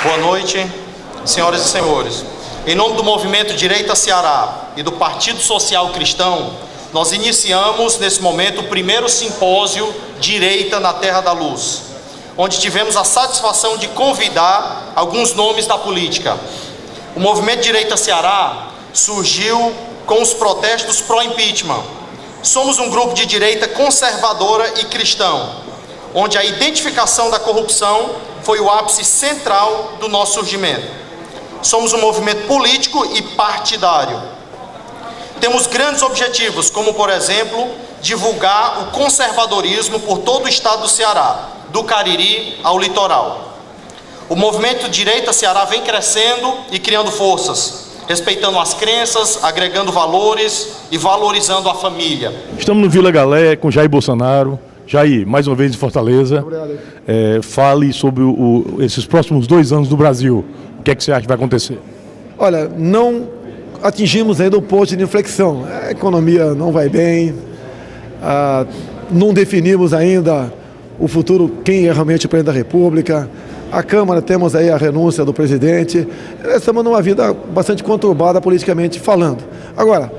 Boa noite, senhoras e senhores. Em nome do Movimento Direita Ceará e do Partido Social Cristão, nós iniciamos nesse momento o primeiro simpósio Direita na Terra da Luz, onde tivemos a satisfação de convidar alguns nomes da política. O Movimento Direita Ceará surgiu com os protestos pró-impeachment. Somos um grupo de direita conservadora e cristão, onde a identificação da corrupção foi o ápice central do nosso surgimento. Somos um movimento político e partidário. Temos grandes objetivos, como, por exemplo, divulgar o conservadorismo por todo o estado do Ceará, do Cariri ao litoral. O movimento Direita Ceará vem crescendo e criando forças, respeitando as crenças, agregando valores e valorizando a família. Estamos no Vila Galé com Jair Bolsonaro. Jair, mais uma vez em Fortaleza, fale sobre esses próximos 2 anos do Brasil. O que é que você acha que vai acontecer? Olha, não atingimos ainda o ponto de inflexão. A economia não vai bem, não definimos ainda o futuro, quem é realmente o presidente da República. A Câmara, temos aí a renúncia do presidente. Estamos numa vida bastante conturbada politicamente falando. Agora,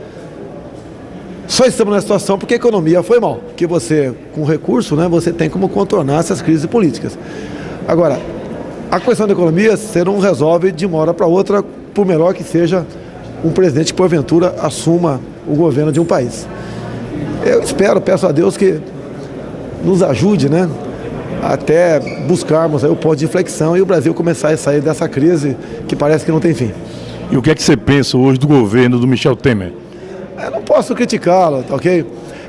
só estamos nessa situação porque a economia foi mal. Porque você, com recurso, né, você tem como contornar essas crises políticas. Agora, a questão da economia você não resolve de uma hora para outra, por melhor que seja um presidente que, porventura, assuma o governo de um país. Eu espero, peço a Deus que nos ajude, né, até buscarmos aí o ponto de inflexão e o Brasil começar a sair dessa crise que parece que não tem fim. E o que é que você pensa hoje do governo do Michel Temer? Eu não posso criticá-lo, tá ok?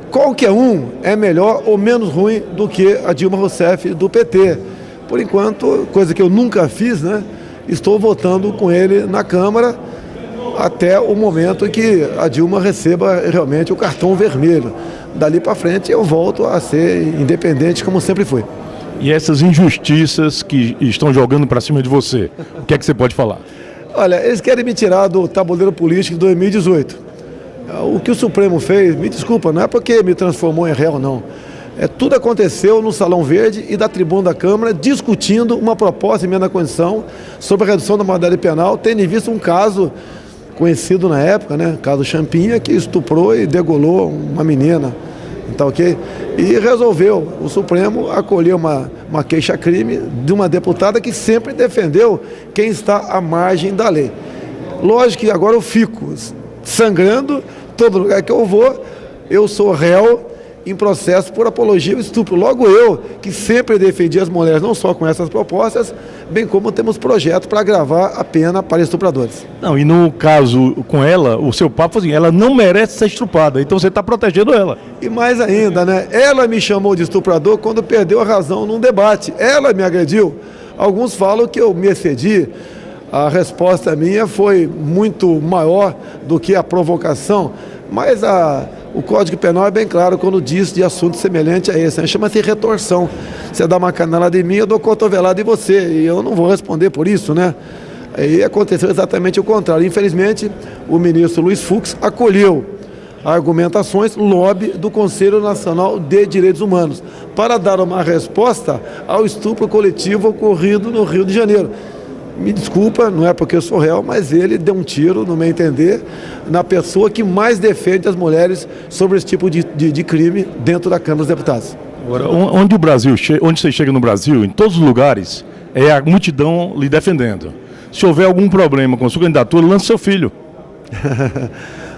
Qualquer um é melhor ou menos ruim do que a Dilma Rousseff do PT. Por enquanto, coisa que eu nunca fiz, né? Estou votando com ele na Câmara até o momento em que a Dilma receba realmente o cartão vermelho. Dali para frente eu volto a ser independente como sempre fui. E essas injustiças que estão jogando para cima de você, o que é que você pode falar? Olha, eles querem me tirar do tabuleiro político de 2018. O que o Supremo fez, me desculpa, não é porque me transformou em réu, não. Tudo aconteceu no Salão Verde e da tribuna da Câmara, discutindo uma proposta de emenda à Constituição sobre a redução da maioridade penal, tendo em vista um caso conhecido na época, né, caso Champinha, que estuprou e degolou uma menina, tá ok? E resolveu, o Supremo acolheu uma queixa-crime de uma deputada que sempre defendeu quem está à margem da lei. Lógico que agora eu fico sangrando, todo lugar que eu vou, eu sou réu em processo por apologia ao estupro. Logo eu, que sempre defendi as mulheres, não só com essas propostas, bem como temos projeto para agravar a pena para estupradores. Não, e no caso com ela, o seu papo assim, ela não merece ser estuprada, então você está protegendo ela. E mais ainda, né? Ela me chamou de estuprador quando perdeu a razão num debate. Ela me agrediu. Alguns falam que eu me excedi. A resposta minha foi muito maior do que a provocação, mas o Código Penal é bem claro quando diz de assunto semelhante a esse, né? Chama-se retorção. Você dá uma canelada em mim, eu dou cotovelada em você, e eu não vou responder por isso, né? Aí aconteceu exatamente o contrário. Infelizmente, o ministro Luiz Fux acolheu argumentações lobby do Conselho Nacional de Direitos Humanos para dar uma resposta ao estupro coletivo ocorrido no Rio de Janeiro. Me desculpa, não é porque eu sou réu, mas ele deu um tiro, no meu entender, na pessoa que mais defende as mulheres sobre esse tipo de crime dentro da Câmara dos Deputados. Agora, onde você chega no Brasil, em todos os lugares, é a multidão lhe defendendo. Se houver algum problema com a sua candidatura, lance seu filho.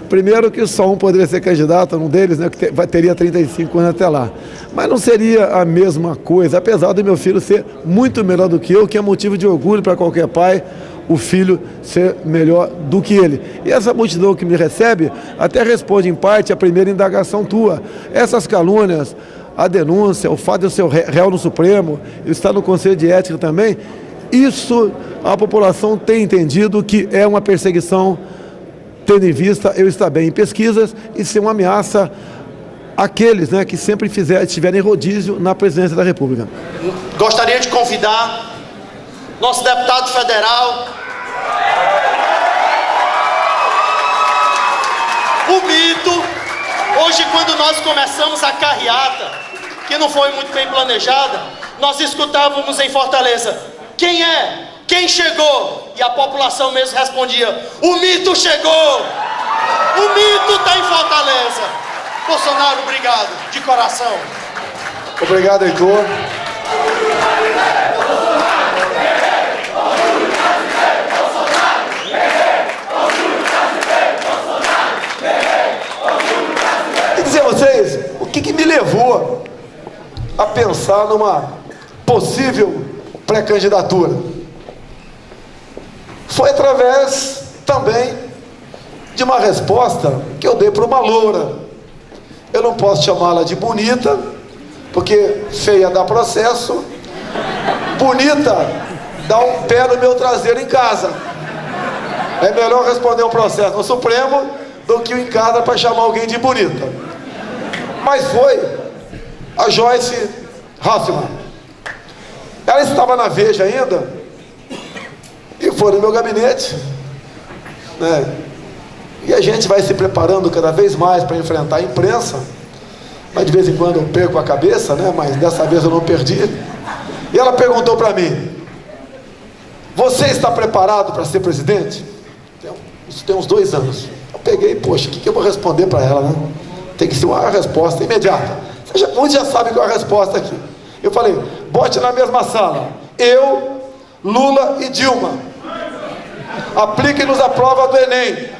Primeiro que só um poderia ser candidato, um deles, né, que teria 35 anos até lá. Mas não seria a mesma coisa, apesar do meu filho ser muito melhor do que eu, que é motivo de orgulho para qualquer pai, o filho ser melhor do que ele. E essa multidão que me recebe até responde em parte a primeira indagação tua. Essas calúnias, a denúncia, o fato de eu ser réu no Supremo, eu estar no Conselho de Ética também, isso a população tem entendido que é uma perseguição, tendo em vista eu estar bem em pesquisas e ser uma ameaça àqueles, né, que sempre estiverem rodízio na presidência da República. Gostaria de convidar nosso deputado federal, o mito. Hoje, quando nós começamos a carreata, que não foi muito bem planejada, nós escutávamos em Fortaleza: quem é Quem chegou? E a população mesmo respondia: o mito chegou! O mito está em Fortaleza. Bolsonaro, obrigado, de coração. Obrigado, Heitor. E dizer a vocês, o que me levou a pensar numa possível pré-candidatura? Foi através também de uma resposta que eu dei para uma loura. Eu não posso chamá-la de bonita, porque feia dá processo, bonita dá um pé no meu traseiro em casa. É melhor responder um processo no Supremo do que em casa para chamar alguém de bonita. Mas foi a Joyce Hasselmann. Ela estava na Veja ainda e foi no meu gabinete, né? E a gente vai se preparando cada vez mais para enfrentar a imprensa, mas de vez em quando eu perco a cabeça, né? Mas dessa vez eu não perdi. E ela perguntou para mim: você está preparado para ser presidente? Isso tem uns 2 anos. Eu peguei, poxa, o que eu vou responder para ela, né? Tem que ser uma resposta imediata. Muitos já sabem qual é a resposta aqui. Eu falei: bote na mesma sala eu, Lula e Dilma. Aplique-nos a prova do Enem.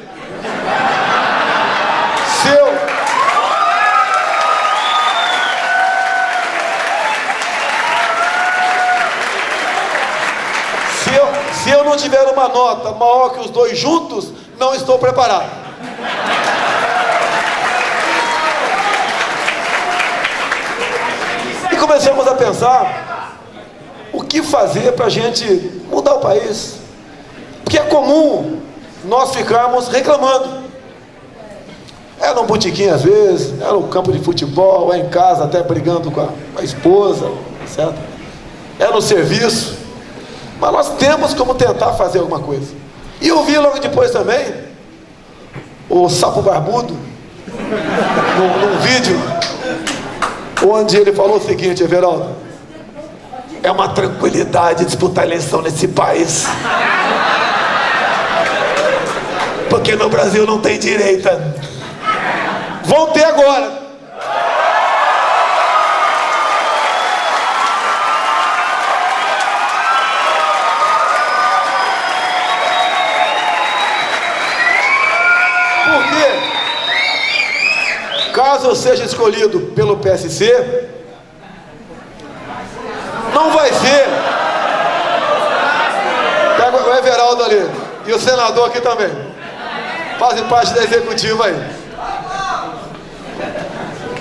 Se eu não tiver uma nota maior que os 2 juntos, não estou preparado. E começamos a pensar o que fazer para a gente mudar o país. Porque é comum nós ficarmos reclamando. É num botequim às vezes, é no campo de futebol, é em casa até brigando com a esposa, certo? É no serviço. Mas nós temos como tentar fazer alguma coisa. E eu vi logo depois também o Sapo Barbudo num vídeo onde ele falou o seguinte: Everaldo, é uma tranquilidade disputar a eleição nesse país, porque no Brasil não tem direita. Vão ter agora. Porque caso eu seja escolhido pelo PSC, não vai ser. Pega o Everaldo ali e o senador aqui também, fazem parte da executiva aí.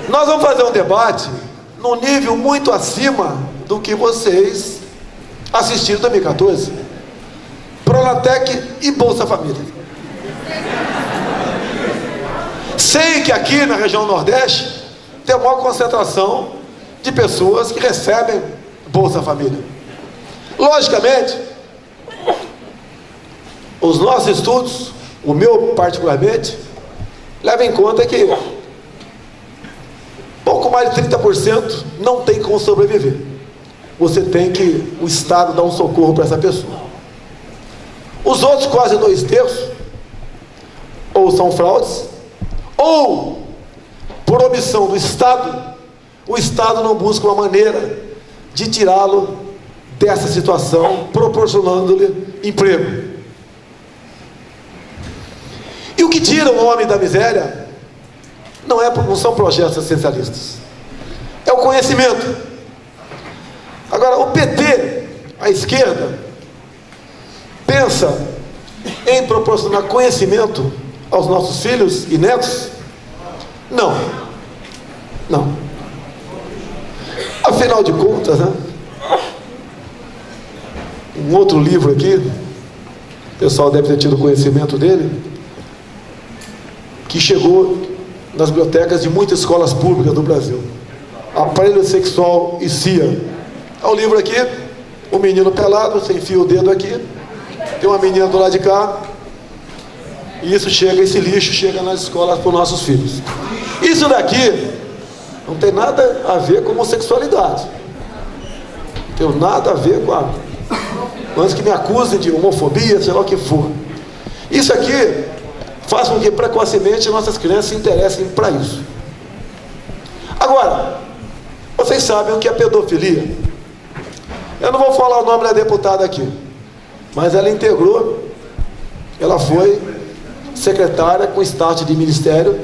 Nós vamos fazer um debate num nível muito acima do que vocês assistiram em 2014. Pronatec e Bolsa Família. Sei que aqui na região Nordeste tem a maior concentração de pessoas que recebem Bolsa Família. Logicamente, os nossos estudos, o meu particularmente, leva em conta que pouco mais de 30% não tem como sobreviver. Você tem que, o Estado dar um socorro para essa pessoa. Os outros quase 2/3 ou são fraudes, ou por omissão do Estado, o Estado não busca uma maneira de tirá-lo dessa situação, proporcionando-lhe emprego. E o que tira o homem da miséria não são projetos essencialistas, é o conhecimento. Agora, o PT, a esquerda, pensa em proporcionar conhecimento aos nossos filhos e netos? Não. Afinal de contas, né? Um outro livro aqui, o pessoal deve ter tido conhecimento dele, que chegou nas bibliotecas de muitas escolas públicas do Brasil: Aparelho Sexual e CIA. Há um livro aqui, um menino pelado, você enfia o dedo aqui, tem uma menina do lado de cá, e esse lixo chega nas escolas para os nossos filhos. Isso daqui não tem nada a ver com homossexualidade, não tem nada a ver com antes que me acusem de homofobia, sei lá o que for. Isso aqui faz com que precocemente nossas crianças se interessem para isso. Agora, vocês sabem o que é pedofilia. Eu não vou falar o nome da deputada aqui, mas ela integrou, ela foi secretária com estágio de Ministério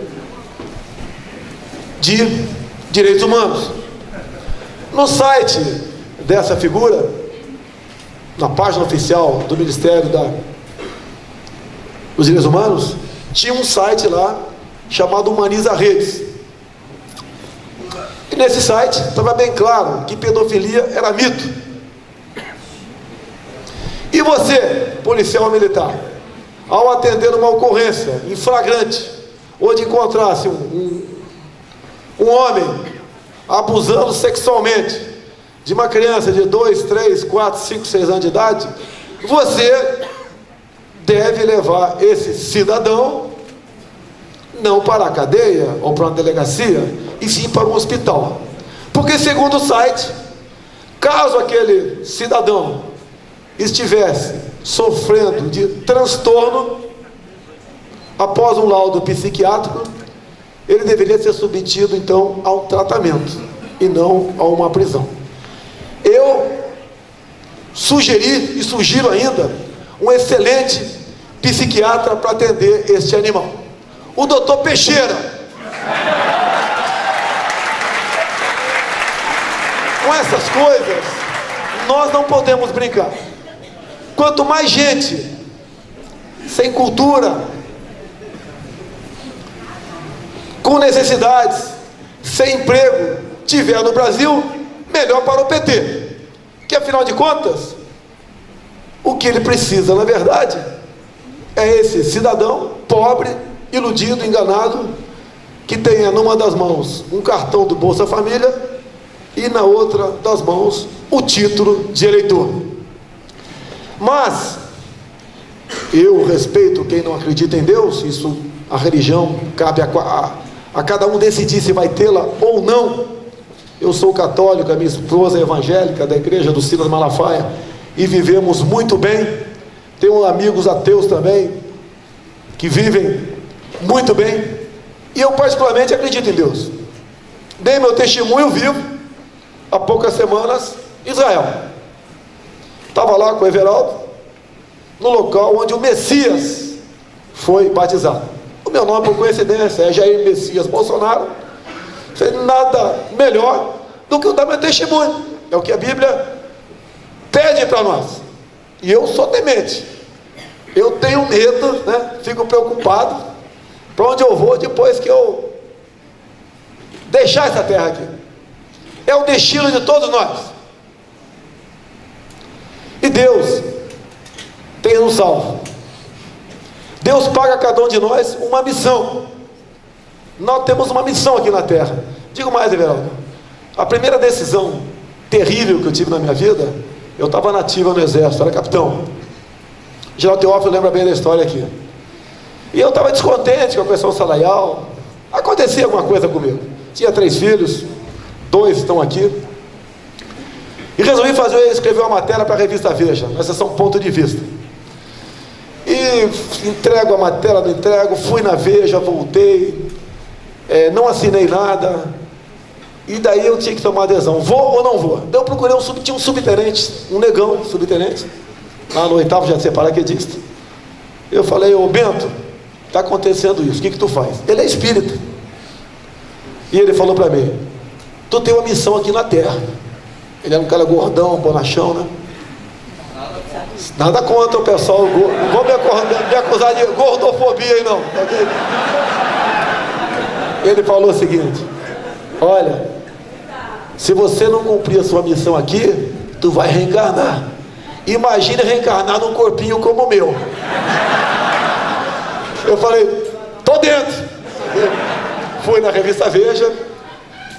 de Direitos Humanos. No site dessa figura, na página oficial do Ministério dos Direitos Humanos, tinha um site lá chamado Humaniza Redes. E nesse site estava bem claro que pedofilia era mito. E você, policial militar, ao atender uma ocorrência em flagrante, onde encontrasse um homem abusando sexualmente de uma criança de 2, 3, 4, 5, 6 anos de idade, você deve levar esse cidadão não para a cadeia ou para uma delegacia, e sim para um hospital. Porque, segundo o site, caso aquele cidadão estivesse sofrendo de transtorno, após um laudo psiquiátrico, ele deveria ser submetido então a um tratamento e não a uma prisão. Eu sugeri e sugiro ainda um excelente psiquiatra para atender este animal, o Dr. Peixeira. Com essas coisas nós não podemos brincar. Quanto mais gente sem cultura, com necessidades, sem emprego tiver no Brasil, melhor para o PT. Que afinal de contas, o que ele precisa, na verdade, é esse cidadão pobre, iludido, enganado, que tenha numa das mãos um cartão do Bolsa Família e na outra das mãos o título de eleitor. Mas eu respeito quem não acredita em Deus. Isso, a religião, cabe a cada um decidir se vai tê-la ou não. Eu sou católico, a minha esposa é evangélica, da igreja do Silas Malafaia, e vivemos muito bem. Tenho amigos ateus também, que vivem muito bem, e eu particularmente acredito em Deus. Dei meu testemunho vivo, há poucas semanas, em Israel. Estava lá com o Everaldo, no local onde o Messias foi batizado. O meu nome, por coincidência, é Jair Messias Bolsonaro. Não sei nada melhor do que eu dar meu testemunho. É o que a Bíblia pede para nós. E eu sou temente. Eu tenho medo, né? Fico preocupado para onde eu vou depois que eu deixar essa terra aqui. É o destino de todos nós. E Deus tem nos salvo. Deus paga a cada um de nós uma missão. Nós temos uma missão aqui na terra. Digo mais, Everaldo, a primeira decisão terrível que eu tive na minha vida, eu estava na ativa no exército, era capitão. Geraldo Teófilo lembra bem da história aqui. E eu estava descontente com a questão salarial. Acontecia alguma coisa comigo. Tinha 3 filhos, 2 estão aqui. E resolvi escrever uma matéria para a revista Veja, na seção Ponto de Vista. E entrego a matéria, não entrego, fui na Veja, voltei, não assinei nada. E daí eu tinha que tomar adesão, vou ou não vou? Daí eu procurei tinha um subtenente, um negão subtenente, lá no 8º já de ser paraquedista. Eu falei, ô Bento, está acontecendo isso, o que tu faz? Ele é espírita. E ele falou para mim, tu tem uma missão aqui na terra. Ele era um cara gordão, bonachão, né? Nada contra o pessoal, não vou me acusar de gordofobia aí não. Ele falou o seguinte, olha, se você não cumprir a sua missão aqui, tu vai reencarnar. Imagine reencarnar num corpinho como o meu. Eu falei, tô dentro. Fui na revista Veja,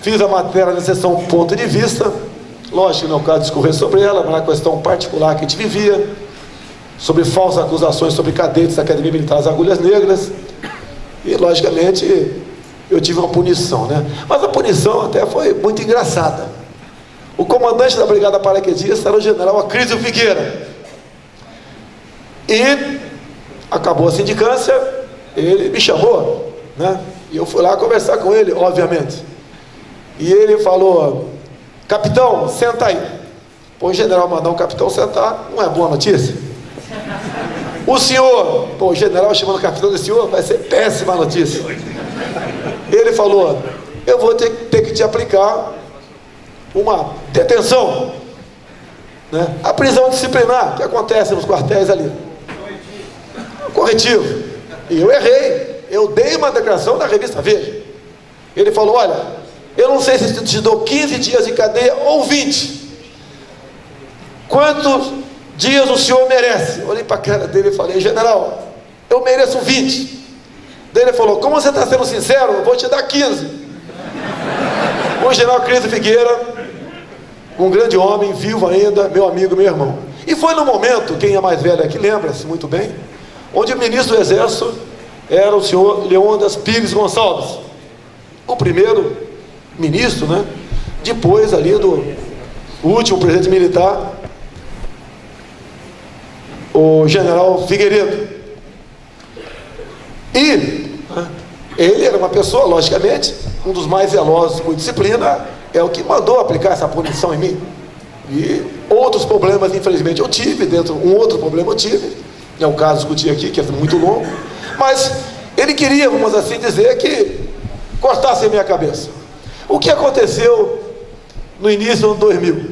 fiz a matéria na seção Ponto de Vista. Lógico que não é o caso de discorrer sobre ela, mas é uma questão particular que a gente vivia, sobre falsas acusações sobre cadetes da Academia Militar das Agulhas Negras. E logicamente eu tive uma punição, né? Mas a punição até foi muito engraçada. O comandante da brigada paraquedista era o general Acrísio Figueira. E acabou a sindicância, ele me chamou, né? E eu fui lá conversar com ele, obviamente. E ele falou: capitão, senta aí. Pô, o general mandar um capitão sentar, não é boa notícia? O senhor, pô, o general chamando o capitão de senhor, vai ser péssima notícia. Ele falou: eu vou ter que te aplicar uma detenção, né? A prisão disciplinar que acontece nos quartéis ali, corretivo. E eu errei, eu dei uma declaração na revista Veja. Ele falou: olha, eu não sei se te dou 15 dias de cadeia ou 20. Quantos dias o senhor merece? Eu olhei para a cara dele e falei: general, eu mereço 20. Daí ele falou: como você está sendo sincero, eu vou te dar 15. O general Acrísio Figueira, um grande homem, vivo ainda, meu amigo, meu irmão. E foi no momento, quem é mais velho aqui lembra-se muito bem, onde o ministro do Exército era o senhor Leônidas Pires Gonçalves, o primeiro ministro, né? Depois ali do último presidente militar, o general Figueiredo. E ele era uma pessoa, logicamente, um dos mais velozes com disciplina, é o que mandou aplicar essa punição em mim. E outros problemas, infelizmente, eu tive, um outro problema eu tive, é o caso discutir aqui, que é muito longo, mas ele queria, vamos assim dizer, que cortasse a minha cabeça. O que aconteceu no início do ano 2000?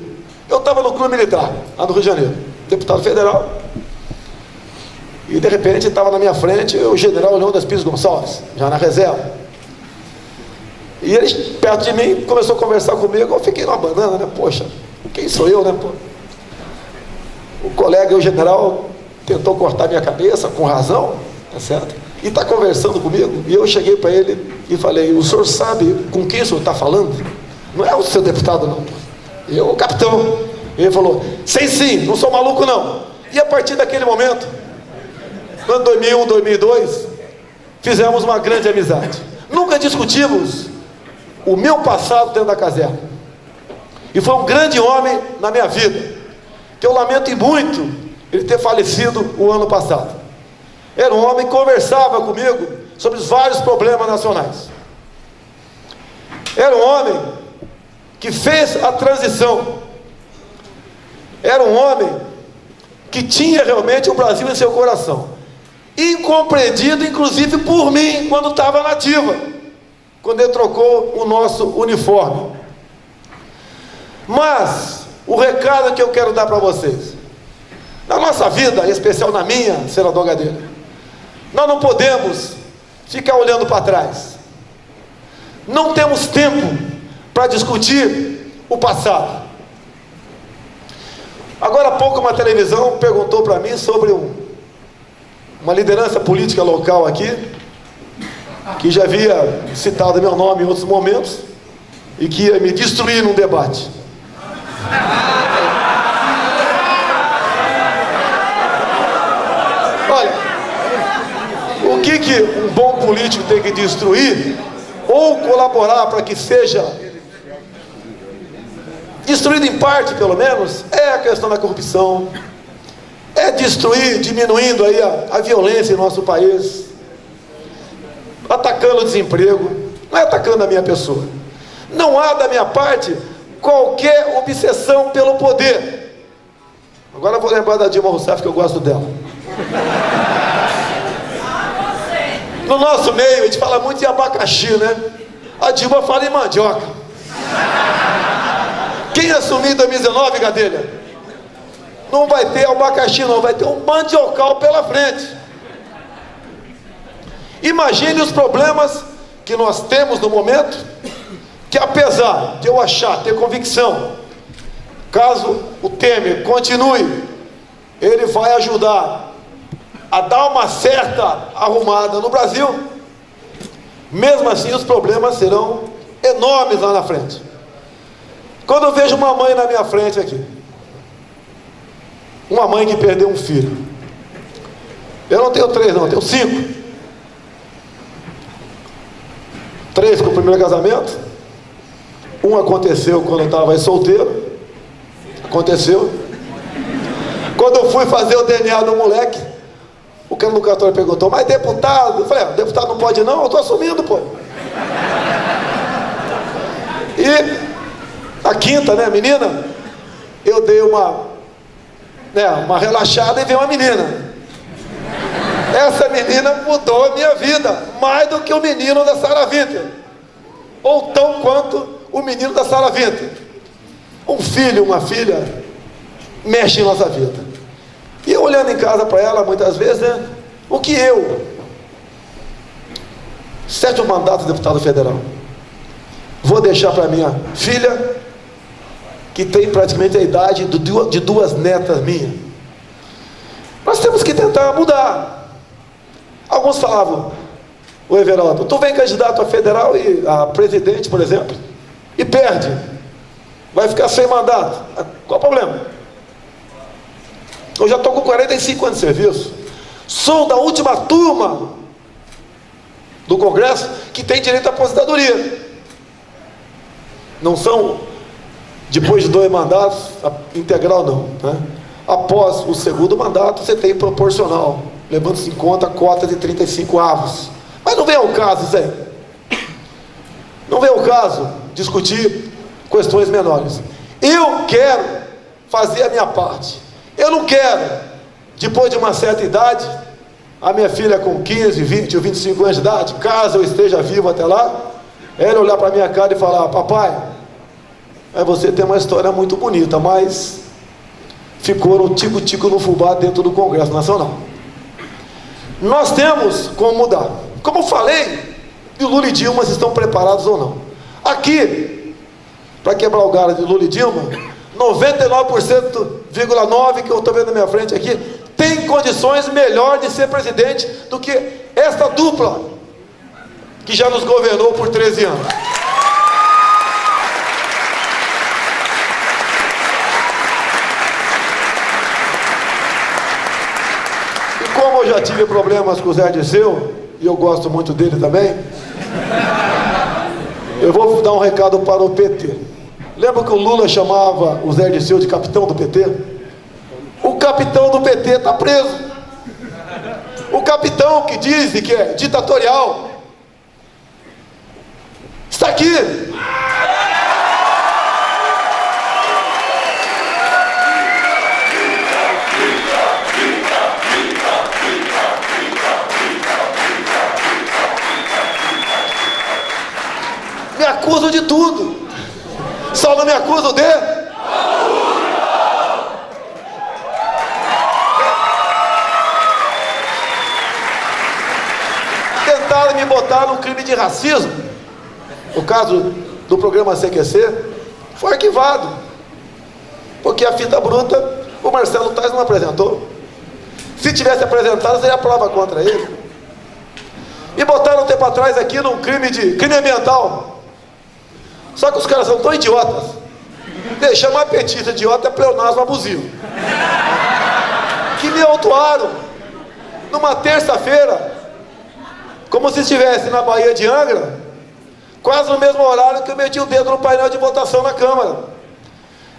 Eu estava no Clube Militar, lá no Rio de Janeiro, deputado federal, e de repente estava na minha frente o general Leônidas Pires Gonçalves, já na reserva. E ele, perto de mim, começou a conversar comigo. Eu fiquei numa banana, né? Poxa, quem sou eu, né? Pô? O colega, o general, tentou cortar minha cabeça, com razão, tá certo? E está conversando comigo. E eu cheguei para ele e falei: o senhor sabe com quem o senhor está falando? Não é o seu deputado, não. Eu, o capitão. Ele falou: sei sim, não sou maluco, não. E a partir daquele momento, no ano 2001, 2002, fizemos uma grande amizade. Nunca discutimos o meu passado dentro da caserna. E foi um grande homem na minha vida, que eu lamento muito ele ter falecido o ano passado. Era um homem que conversava comigo sobre os vários problemas nacionais. Era um homem que fez a transição. Era um homem que tinha realmente o Brasil em seu coração, incompreendido inclusive por mim quando estava na ativa, quando ele trocou o nosso uniforme. Mas o recado que eu quero dar para vocês, na nossa vida, em especial na minha, senador Gadelha, nós não podemos ficar olhando para trás. Não temos tempo para discutir o passado. Agora há pouco uma televisão perguntou para mim sobre uma liderança política local aqui, que já havia citado meu nome em outros momentos e que ia me destruir num debate. Olha, o que um bom político tem que destruir ou colaborar para que seja destruído em parte, pelo menos, é a questão da corrupção, é destruir, diminuindo aí a violência em nosso país, atacando o desemprego, não é atacando a minha pessoa. Não há da minha parte qualquer obsessão pelo poder. Agora eu vou lembrar da Dilma Rousseff, que eu gosto dela. No nosso meio a gente fala muito em abacaxi, né? A Dilma fala em mandioca. Quem assumir em 2019, Gadelha, não vai ter abacaxi, não, vai ter um mandiocal pela frente. Imagine os problemas que nós temos no momento, que apesar de eu achar, ter convicção, caso o Temer continue, ele vai ajudar a dar uma certa arrumada no Brasil, mesmo assim os problemas serão enormes lá na frente. Quando eu vejo uma mãe na minha frente aqui, uma mãe que perdeu um filho, eu não tenho 3 não, eu tenho 5. 3 com o primeiro casamento, um aconteceu quando eu estava solteiro, Aconteceu. Quando eu fui fazer o DNA do moleque, o cara do cartório perguntou, mas deputado? Eu falei, deputado não pode não? Eu estou assumindo, pô. E a quinta, né, menina, eu dei uma relaxada e veio uma menina. Essa menina mudou a minha vida, mais do que o menino da Sarah Winter, ou tão quanto o menino da Sarah Winter. Um filho, uma filha, mexe em nossa vida. E eu olhando em casa para ela, muitas vezes, né, o que eu, 7 mandatos de deputado federal, vou deixar para minha filha, que tem praticamente a idade de 2 netas minhas. Nós temos que tentar mudar. Alguns falavam, o Everaldo, tu vem candidato a federal e a presidente, por exemplo, e perde, vai ficar sem mandato. Qual o problema? Eu já estou com 45 anos de serviço, sou da última turma do Congresso que tem direito à aposentadoria. Não são depois de 2 mandatos integral, não, né? Após o segundo mandato você tem proporcional, levando-se em conta a cota de 35 avos. Mas não vem ao caso, Zé. Não vem ao caso discutir questões menores. Eu quero fazer a minha parte. Eu não quero, depois de uma certa idade, a minha filha com 15, 20 ou 25 anos de idade, caso eu esteja vivo até lá, ela olhar para a minha cara e falar, papai, você tem uma história muito bonita, mas ficou no tico-tico no fubá dentro do Congresso Nacional. Nós temos como mudar. Como eu falei, e o Lula e Dilma estão preparados ou não. Aqui, para quebrar o galho de Lula e Dilma, 99,9% que eu estou vendo na minha frente aqui, tem condições melhor de ser presidente do que esta dupla, que já nos governou por 13 anos. Como eu já tive problemas com o Zé Dirceu, e eu gosto muito dele também, eu vou dar um recado para o PT. Lembra que o Lula chamava o Zé Dirceu de capitão do PT? O capitão do PT está preso. O capitão que diz que é ditatorial está aqui. Me acusam de tudo, só não me acusam de... Tentaram me botar no crime de racismo. O caso do programa CQC foi arquivado, porque a fita bruta o Marcelo Tais não apresentou. Se tivesse apresentado, seria prova contra ele. E botaram um tempo atrás aqui num crime ambiental. Só que os caras são tão idiotas, deixando uma petista idiota é pleonasmo abusivo, que me autuaram numa terça-feira, como se estivesse na Baía de Angra, quase no mesmo horário que eu meti o dedo no painel de votação na Câmara.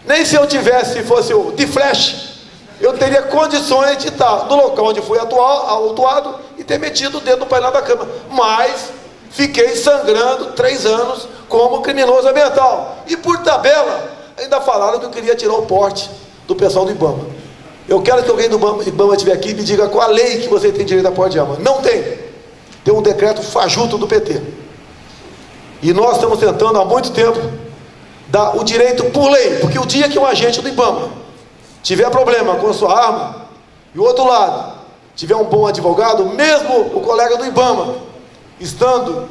Nem se eu tivesse, se fosse o de flash, eu teria condições de estar no local onde fui autuado e ter metido o dedo no painel da Câmara. Mas fiquei sangrando 3 anos como criminoso ambiental. E por tabela, ainda falaram que eu queria tirar o porte do pessoal do IBAMA. Eu quero que alguém do IBAMA estiver aqui e me diga qual a lei que você tem direito a porte de arma. Não tem. Tem um decreto fajuto do PT. E nós estamos tentando há muito tempo dar o direito por lei, porque o dia que um agente do IBAMA tiver problema com a sua arma, e o outro lado tiver um bom advogado, mesmo o colega do IBAMA estando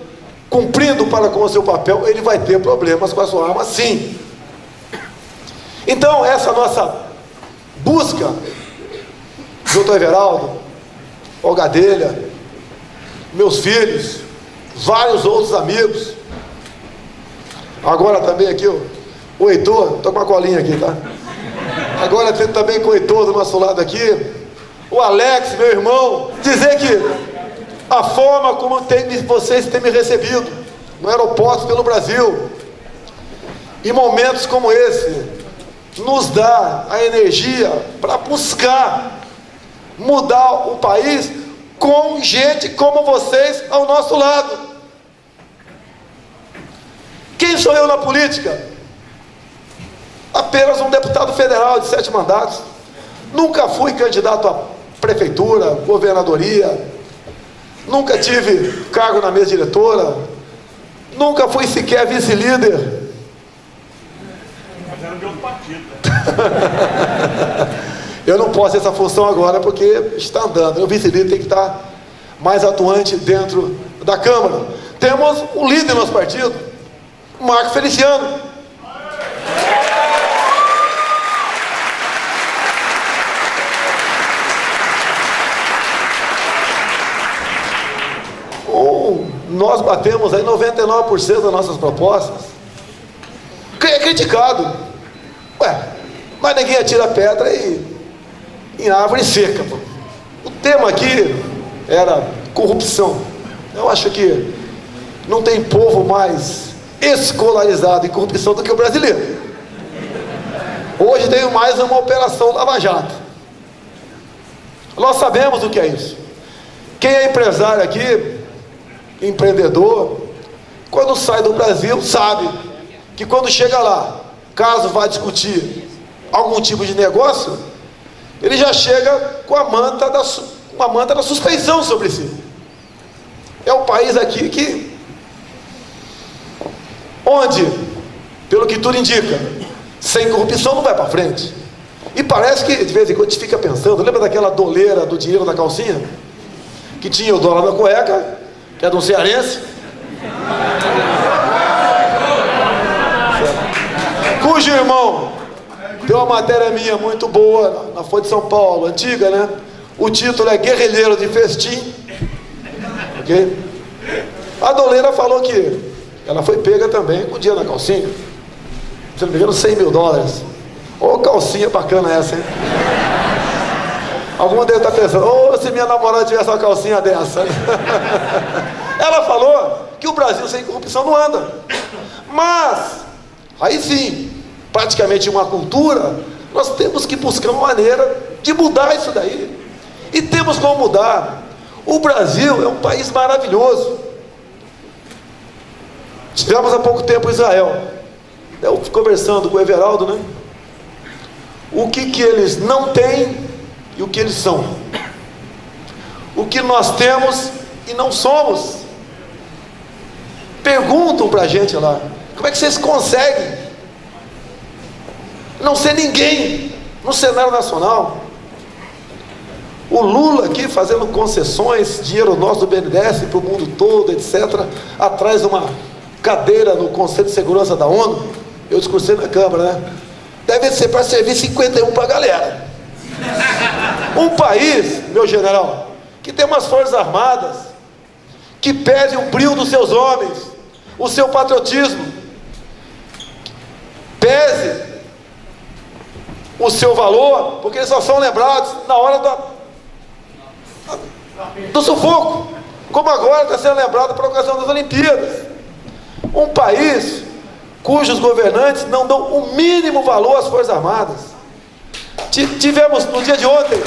cumprindo para com o seu papel, ele vai ter problemas com a sua arma, sim. Então, essa nossa busca, doutor Everaldo, Olga Delha, meus filhos, vários outros amigos, agora também aqui o Heitor, estou com uma colinha aqui, tá? Agora tem também com o Heitor do nosso lado aqui, o Alex, meu irmão, dizer que a forma como vocês têm me recebido no aeroporto pelo Brasil, em momentos como esse, nos dá a energia para buscar mudar o país com gente como vocês ao nosso lado. Quem sou eu na política? Apenas um deputado federal de 7 mandatos. Nunca fui candidato a prefeitura, governadoria, nunca tive cargo na mesa diretora, nunca fui sequer vice-líder. Mas era de outro partido. Eu não posso ter essa função agora porque está andando. O vice-líder tem que estar mais atuante dentro da Câmara. Temos o líder do nosso partido, Marco Feliciano. Nós batemos aí 99% das nossas propostas. É criticado. Mas ninguém atira pedra em árvore seca. Pô. O tema aqui era corrupção. Eu acho que não tem povo mais escolarizado em corrupção do que o brasileiro. Hoje tem mais uma operação Lava Jato. Nós sabemos o que é isso. Quem é empresário aqui, empreendedor, quando sai do Brasil, sabe que quando chega lá, caso vá discutir algum tipo de negócio, ele já chega com uma manta da suspeição sobre si. É um país aqui que, onde, pelo que tudo indica, sem corrupção não vai para frente. E parece que de vez em quando a gente fica pensando, lembra daquela doleira do dinheiro na calcinha? Que tinha o dólar na cueca, que é de um cearense, cujo irmão tem uma matéria minha muito boa na Folha de São Paulo, antiga, né? O título é Guerrilheiro de Festim. Ok? A doleira falou que ela foi pega também com dinheiro na calcinha, se não me engano, $100 mil. Ô, calcinha bacana essa, hein? Algum deles está pensando, se minha namorada tivesse uma calcinha dessa. Ela falou que o Brasil sem corrupção não anda. Mas, aí sim, praticamente uma cultura, nós temos que buscar uma maneira de mudar isso daí. E temos como mudar. O Brasil é um país maravilhoso. Estivemos há pouco tempo em Israel. Eu conversando com o Everaldo, né? O que eles não têm e o que eles são. O que nós temos e não somos. Perguntam pra gente lá, como é que vocês conseguem não ser ninguém no cenário nacional? O Lula aqui fazendo concessões, dinheiro nosso do BNDES para o mundo todo, etc., atrás de uma cadeira no Conselho de Segurança da ONU. Eu discursei na Câmara, né? Deve ser para servir 51 para a galera. Um país, meu general, que tem umas forças armadas, que pede o brilho dos seus homens, o seu patriotismo, pese o seu valor, porque eles só são lembrados na hora do sufoco, como agora está sendo lembrado para a ocasião das Olimpíadas. Um país cujos governantes não dão o mínimo valor às Forças Armadas. Tivemos no dia de ontem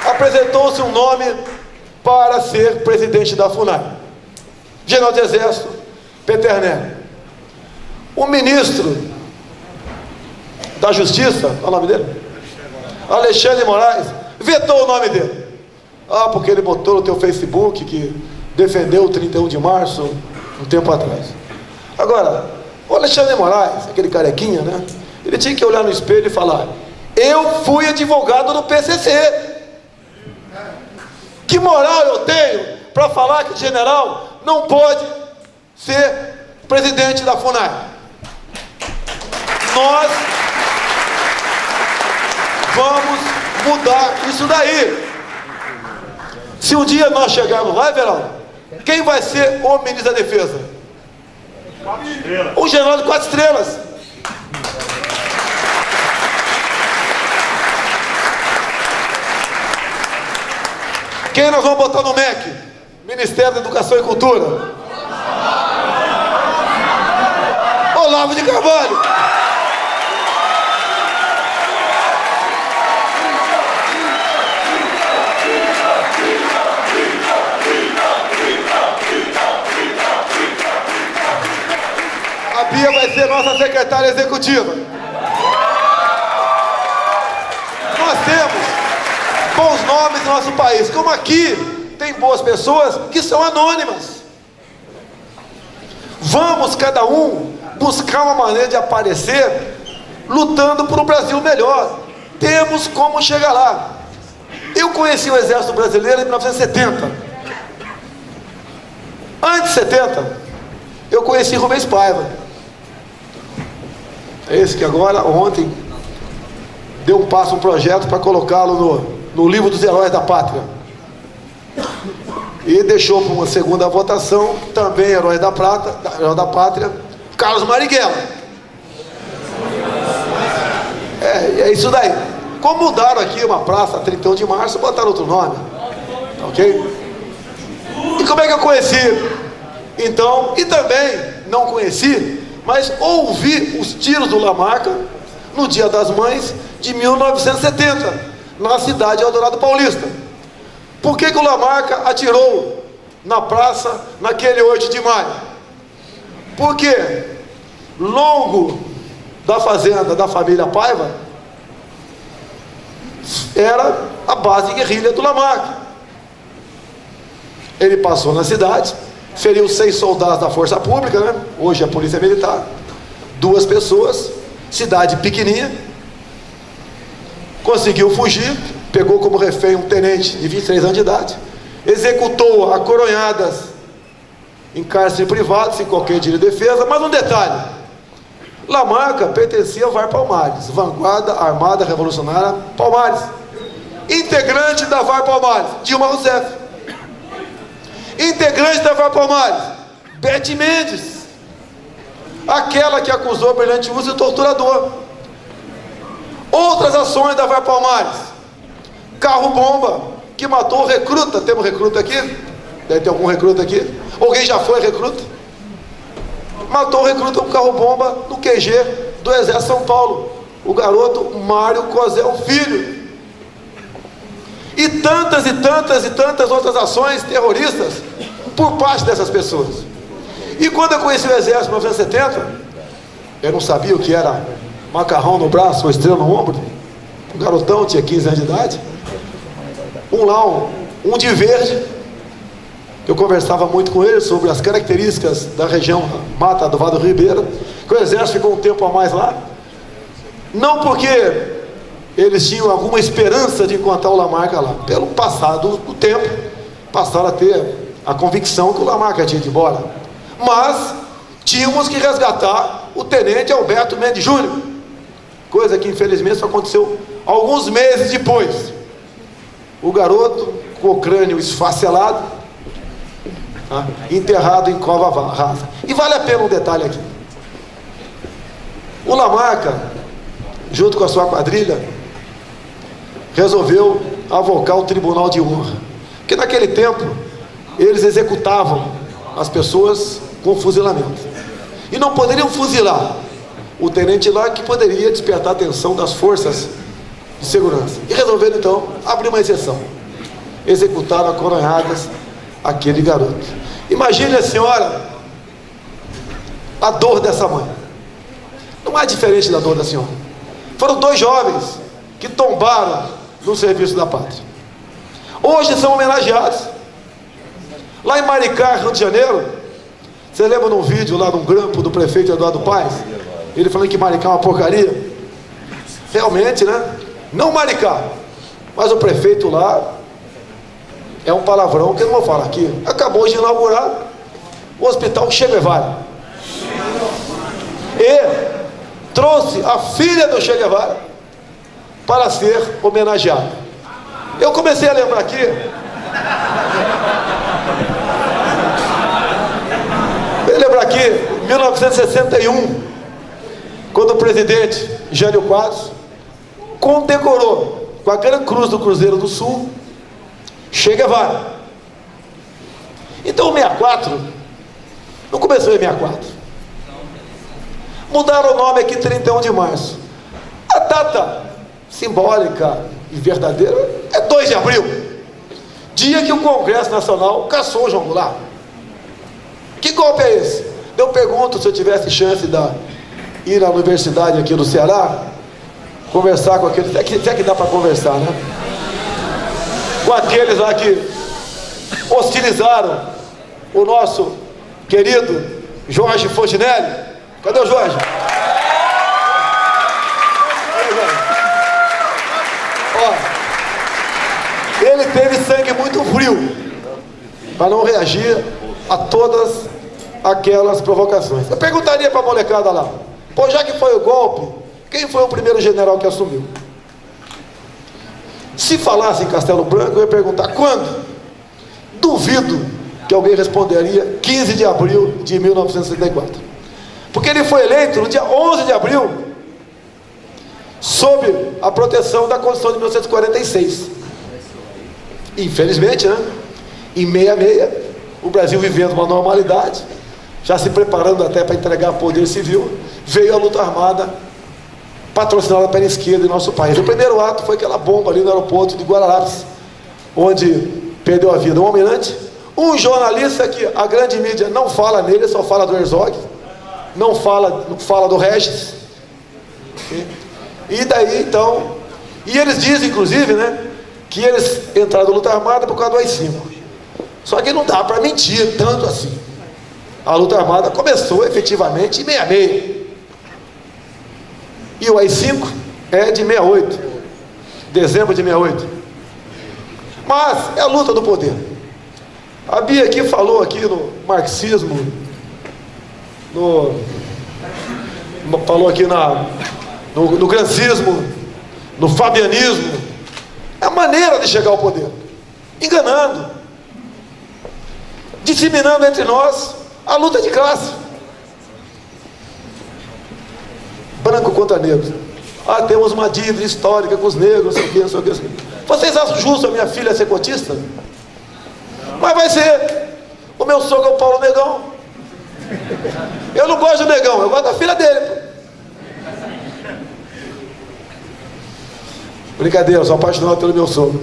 apresentou-se um nome para ser presidente da FUNAI, general de exército Peternelli. O ministro da Justiça, qual é o nome dele? Alexandre de Moraes, vetou o nome dele. Porque ele botou no teu Facebook que defendeu o 31 de março um tempo atrás. Agora, o Alexandre de Moraes, aquele carequinha, né? Ele tinha que olhar no espelho e falar: eu fui advogado do PCC. Que moral eu tenho para falar que o general não pode ser presidente da FUNAI? Nós vamos mudar isso daí. Se um dia nós chegarmos lá, Everaldo, quem vai ser o ministro da Defesa? 4 estrelas. O general de 4 estrelas. Quem nós vamos botar no MEC? Ministério da Educação e Cultura. Olavo de Carvalho. A Bia vai ser nossa secretária executiva. Nós temos bons nomes no nosso país, como aqui tem boas pessoas que são anônimas. Vamos cada um buscar uma maneira de aparecer lutando por um Brasil melhor. Temos como chegar lá. Eu conheci o Exército Brasileiro em 1970. Antes de 70, eu conheci Rubens Paiva. Esse que agora, ontem, deu um projeto para colocá-lo no livro dos heróis da pátria. E deixou para uma segunda votação, também herói da pátria, Carlos Marighella. É isso daí. Como mudaram aqui uma praça 31 de março, botaram outro nome. Ok? E como é que eu conheci? Então, e também não conheci, mas ouvi os tiros do Lamarca no Dia das Mães de 1970, na cidade de Eldorado Paulista. Por que o Lamarca atirou na praça naquele 8 de maio? Porque longo da fazenda da família Paiva era a base de guerrilha do Lamarca. Ele passou na cidade, feriu 6 soldados da Força Pública, né? Hoje é a Polícia Militar, 2 pessoas, cidade pequenininha, conseguiu fugir, pegou como refém um tenente de 23 anos de idade, executou a coronhadas em cárcere privado, sem qualquer direito de defesa. Mas um detalhe: Lamarca pertencia ao VAR Palmares, Vanguarda Armada Revolucionária Palmares. Integrante da VAR Palmares, Dilma Rousseff. Integrante da VAR Palmares, Beth Mendes, aquela que acusou Brilhante Uso de torturador. Outras ações da VAR Palmares: carro-bomba, que matou o recruta. Temos recruta aqui? Deve ter algum recruta aqui. Alguém já foi recruta? Matou o recruta com carro-bomba no QG do Exército São Paulo, o garoto Mário Cosel Filho. E tantas outras ações terroristas por parte dessas pessoas. E quando eu conheci o Exército em 1970, eu não sabia o que era macarrão no braço ou estrela no ombro. Um garotão, tinha 15 anos de idade. Um de verde. Eu conversava muito com ele sobre as características da região Mata do Vado Ribeira, que o Exército ficou um tempo a mais lá. Não porque eles tinham alguma esperança de encontrar o Lamarca lá. Pelo passado do tempo, passaram a ter a convicção que o Lamarca tinha ido embora. Mas tínhamos que resgatar o tenente Alberto Mendes Júnior, coisa que infelizmente só aconteceu alguns meses depois. O garoto com o crânio esfacelado, enterrado em cova rasa. E vale a pena um detalhe aqui: o Lamarca, junto com a sua quadrilha, resolveu avocar o Tribunal de Honra, porque naquele tempo eles executavam as pessoas com fuzilamento, e não poderiam fuzilar o tenente lá, que poderia despertar a atenção das forças de segurança. E resolveram então abrir uma exceção. Executaram a coronhadas aquele garoto. Imagine a senhora a dor dessa mãe. Não é diferente da dor da senhora. Foram 2 jovens que tombaram no serviço da pátria. Hoje são homenageados. Lá em Maricá, Rio de Janeiro, você lembra num vídeo lá num grampo do prefeito Eduardo Paes, ele falando que Maricá é uma porcaria? Realmente, né? Não Maricá, mas o prefeito lá é um palavrão que eu não vou falar aqui. Acabou de inaugurar o Hospital Che Guevara e trouxe a filha do Che Guevara para ser homenageado. Eu comecei a lembrar aqui, em 1961, quando o presidente Jânio Quadros condecorou com a Gran Cruz do Cruzeiro do Sul Che Guevara. Então o 64 não começou em 64. Mudaram o nome aqui 31 de março. A data simbólica e verdadeira é 2 de abril, dia que o Congresso Nacional caçou o João Goulart. Que golpe é esse? Eu pergunto, se eu tivesse chance de ir à universidade aqui do Ceará, conversar com aqueles, até que dá para conversar, né? Com aqueles lá que hostilizaram o nosso querido Jorge Fontinelli. Cadê o Jorge? Ó, ele teve sangue muito frio para não reagir a todas aquelas provocações. Eu perguntaria para a molecada lá, pô, já que foi o golpe, quem foi o primeiro general que assumiu? Se falasse em Castelo Branco, eu ia perguntar quando? Duvido que alguém responderia 15 de abril de 1964. Porque ele foi eleito no dia 11 de abril, sob a proteção da Constituição de 1946. Infelizmente, né? Em 66, o Brasil vivendo uma normalidade, já se preparando até para entregar poder civil, veio a luta armada patrocinada pela esquerda em nosso país. O primeiro ato foi aquela bomba ali no aeroporto de Guararapes, onde perdeu a vida um almirante, um jornalista que a grande mídia não fala nele, só fala do Herzog, não fala do Regis. E daí então, e eles dizem inclusive, né, que eles entraram na luta armada por causa do AI-5. Só que não dá para mentir tanto assim. A luta armada começou efetivamente em 66. E o AI-5 é de 68, dezembro de 68. Mas é a luta do poder. A Bia aqui falou aqui no marxismo, falou aqui no grancismo, no fabianismo. É a maneira de chegar ao poder, enganando, disseminando entre nós a luta de classe. Branco contra negro. Ah, temos uma dívida histórica com os negros, não sei o que, não sei o que, não sei o que. Vocês acham justo a minha filha ser cotista? Mas vai ser. O meu sogro é o Paulo Negão. Eu não gosto do Negão, eu gosto da filha dele. Brincadeira, eu sou apaixonado pelo meu sogro.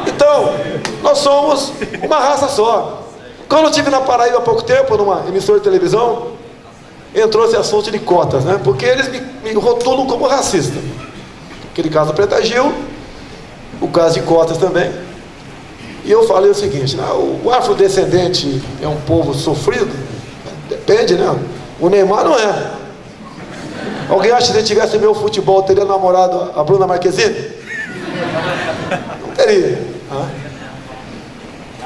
Então, nós somos uma raça só. Quando eu estive na Paraíba há pouco tempo, numa emissora de televisão, entrou esse assunto de cotas, né? Porque eles me rotulam como racista. Aquele caso do Preta Gil, o caso de cotas também. E eu falei o seguinte, o afrodescendente é um povo sofrido? Depende, né? O Neymar não é. Alguém acha que se ele tivesse meu futebol, teria namorado a Bruna Marquezine? Não teria.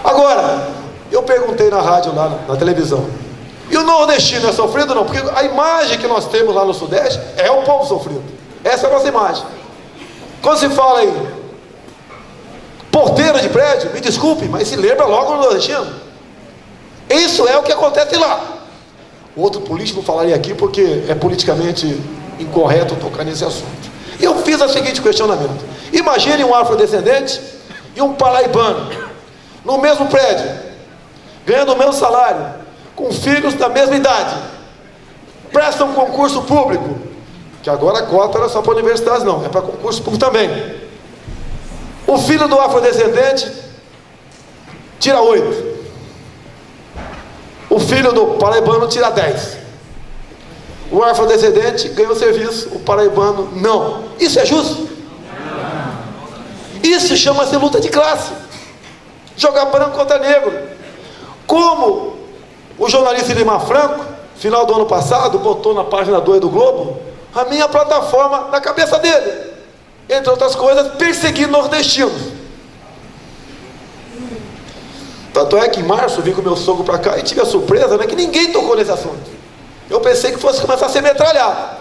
Agora, eu perguntei na rádio, lá na televisão, e o nordestino é sofrido ou não? Porque a imagem que nós temos lá no Sudeste é o povo sofrido. Essa é a nossa imagem. Quando se fala em porteiro de prédio, me desculpe, mas se lembra logo do nordestino. Isso é o que acontece lá. Outro político falaria aqui porque é politicamente incorreto tocar nesse assunto. E eu fiz o seguinte questionamento: imagine um afrodescendente e um paraibano no mesmo prédio, ganhando o mesmo salário, com filhos da mesma idade, prestam um concurso público, que agora a cota não é só para universidades, não, é para concurso público também. O filho do afrodescendente tira 8, o filho do paraibano tira 10. O afrodescendente ganha o serviço, o paraibano não. Isso é justo? Isso chama-se luta de classe. Jogar branco contra negro. Como o jornalista Lima Franco, final do ano passado, botou na página 2 do Globo a minha plataforma na cabeça dele, entre outras coisas, perseguir nordestinos. Tanto é que em março eu vim com meu sogro para cá e tive a surpresa, né, que ninguém tocou nesse assunto. Eu pensei que fosse começar a ser metralhado.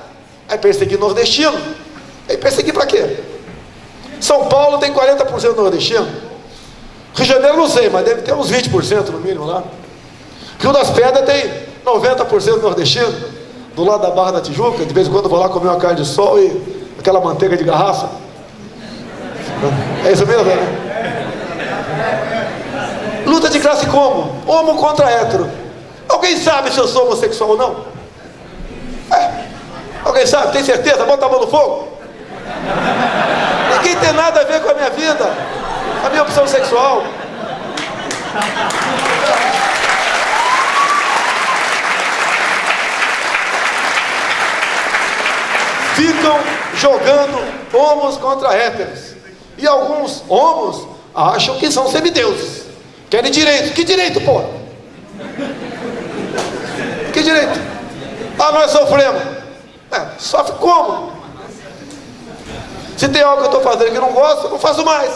Aí persegui nordestino. Aí persegui para quê? São Paulo tem 40% nordestino. Rio de Janeiro não sei, mas deve ter uns 20% no mínimo lá. Rio das Pedras tem 90% nordestino. Do lado da Barra da Tijuca, de vez em quando eu vou lá comer uma carne de sol e aquela manteiga de garrafa. É isso mesmo, né? Luta de classe como? Homo contra hétero. Alguém sabe se eu sou homossexual ou não? Alguém sabe? Tem certeza? Bota a mão no fogo. Ninguém tem nada a ver com a minha vida, a minha opção sexual. Ficam jogando homos contra héteros. E alguns homos acham que são semideuses. Querem direito. Que direito, pô? Que direito? Ah, nós sofremos. Sofre como? Se tem algo que eu estou fazendo que eu não gosto, eu não faço mais.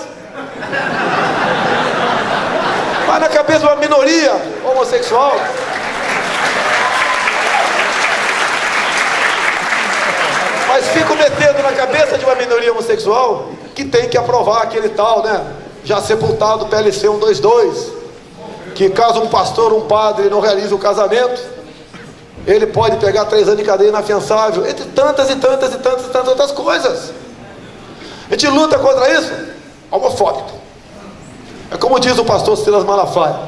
Mas na cabeça de uma minoria homossexual, mas fico metendo na cabeça de uma minoria homossexual que tem que aprovar aquele tal, né? Já sepultado PLC 122, que caso um pastor ou um padre não realize o casamento, ele pode pegar 3 anos de cadeia inafiançável, entre tantas e tantas e tantas e tantas outras coisas. A gente luta contra isso, homofóbico. É como diz o pastor Silas Malafaia: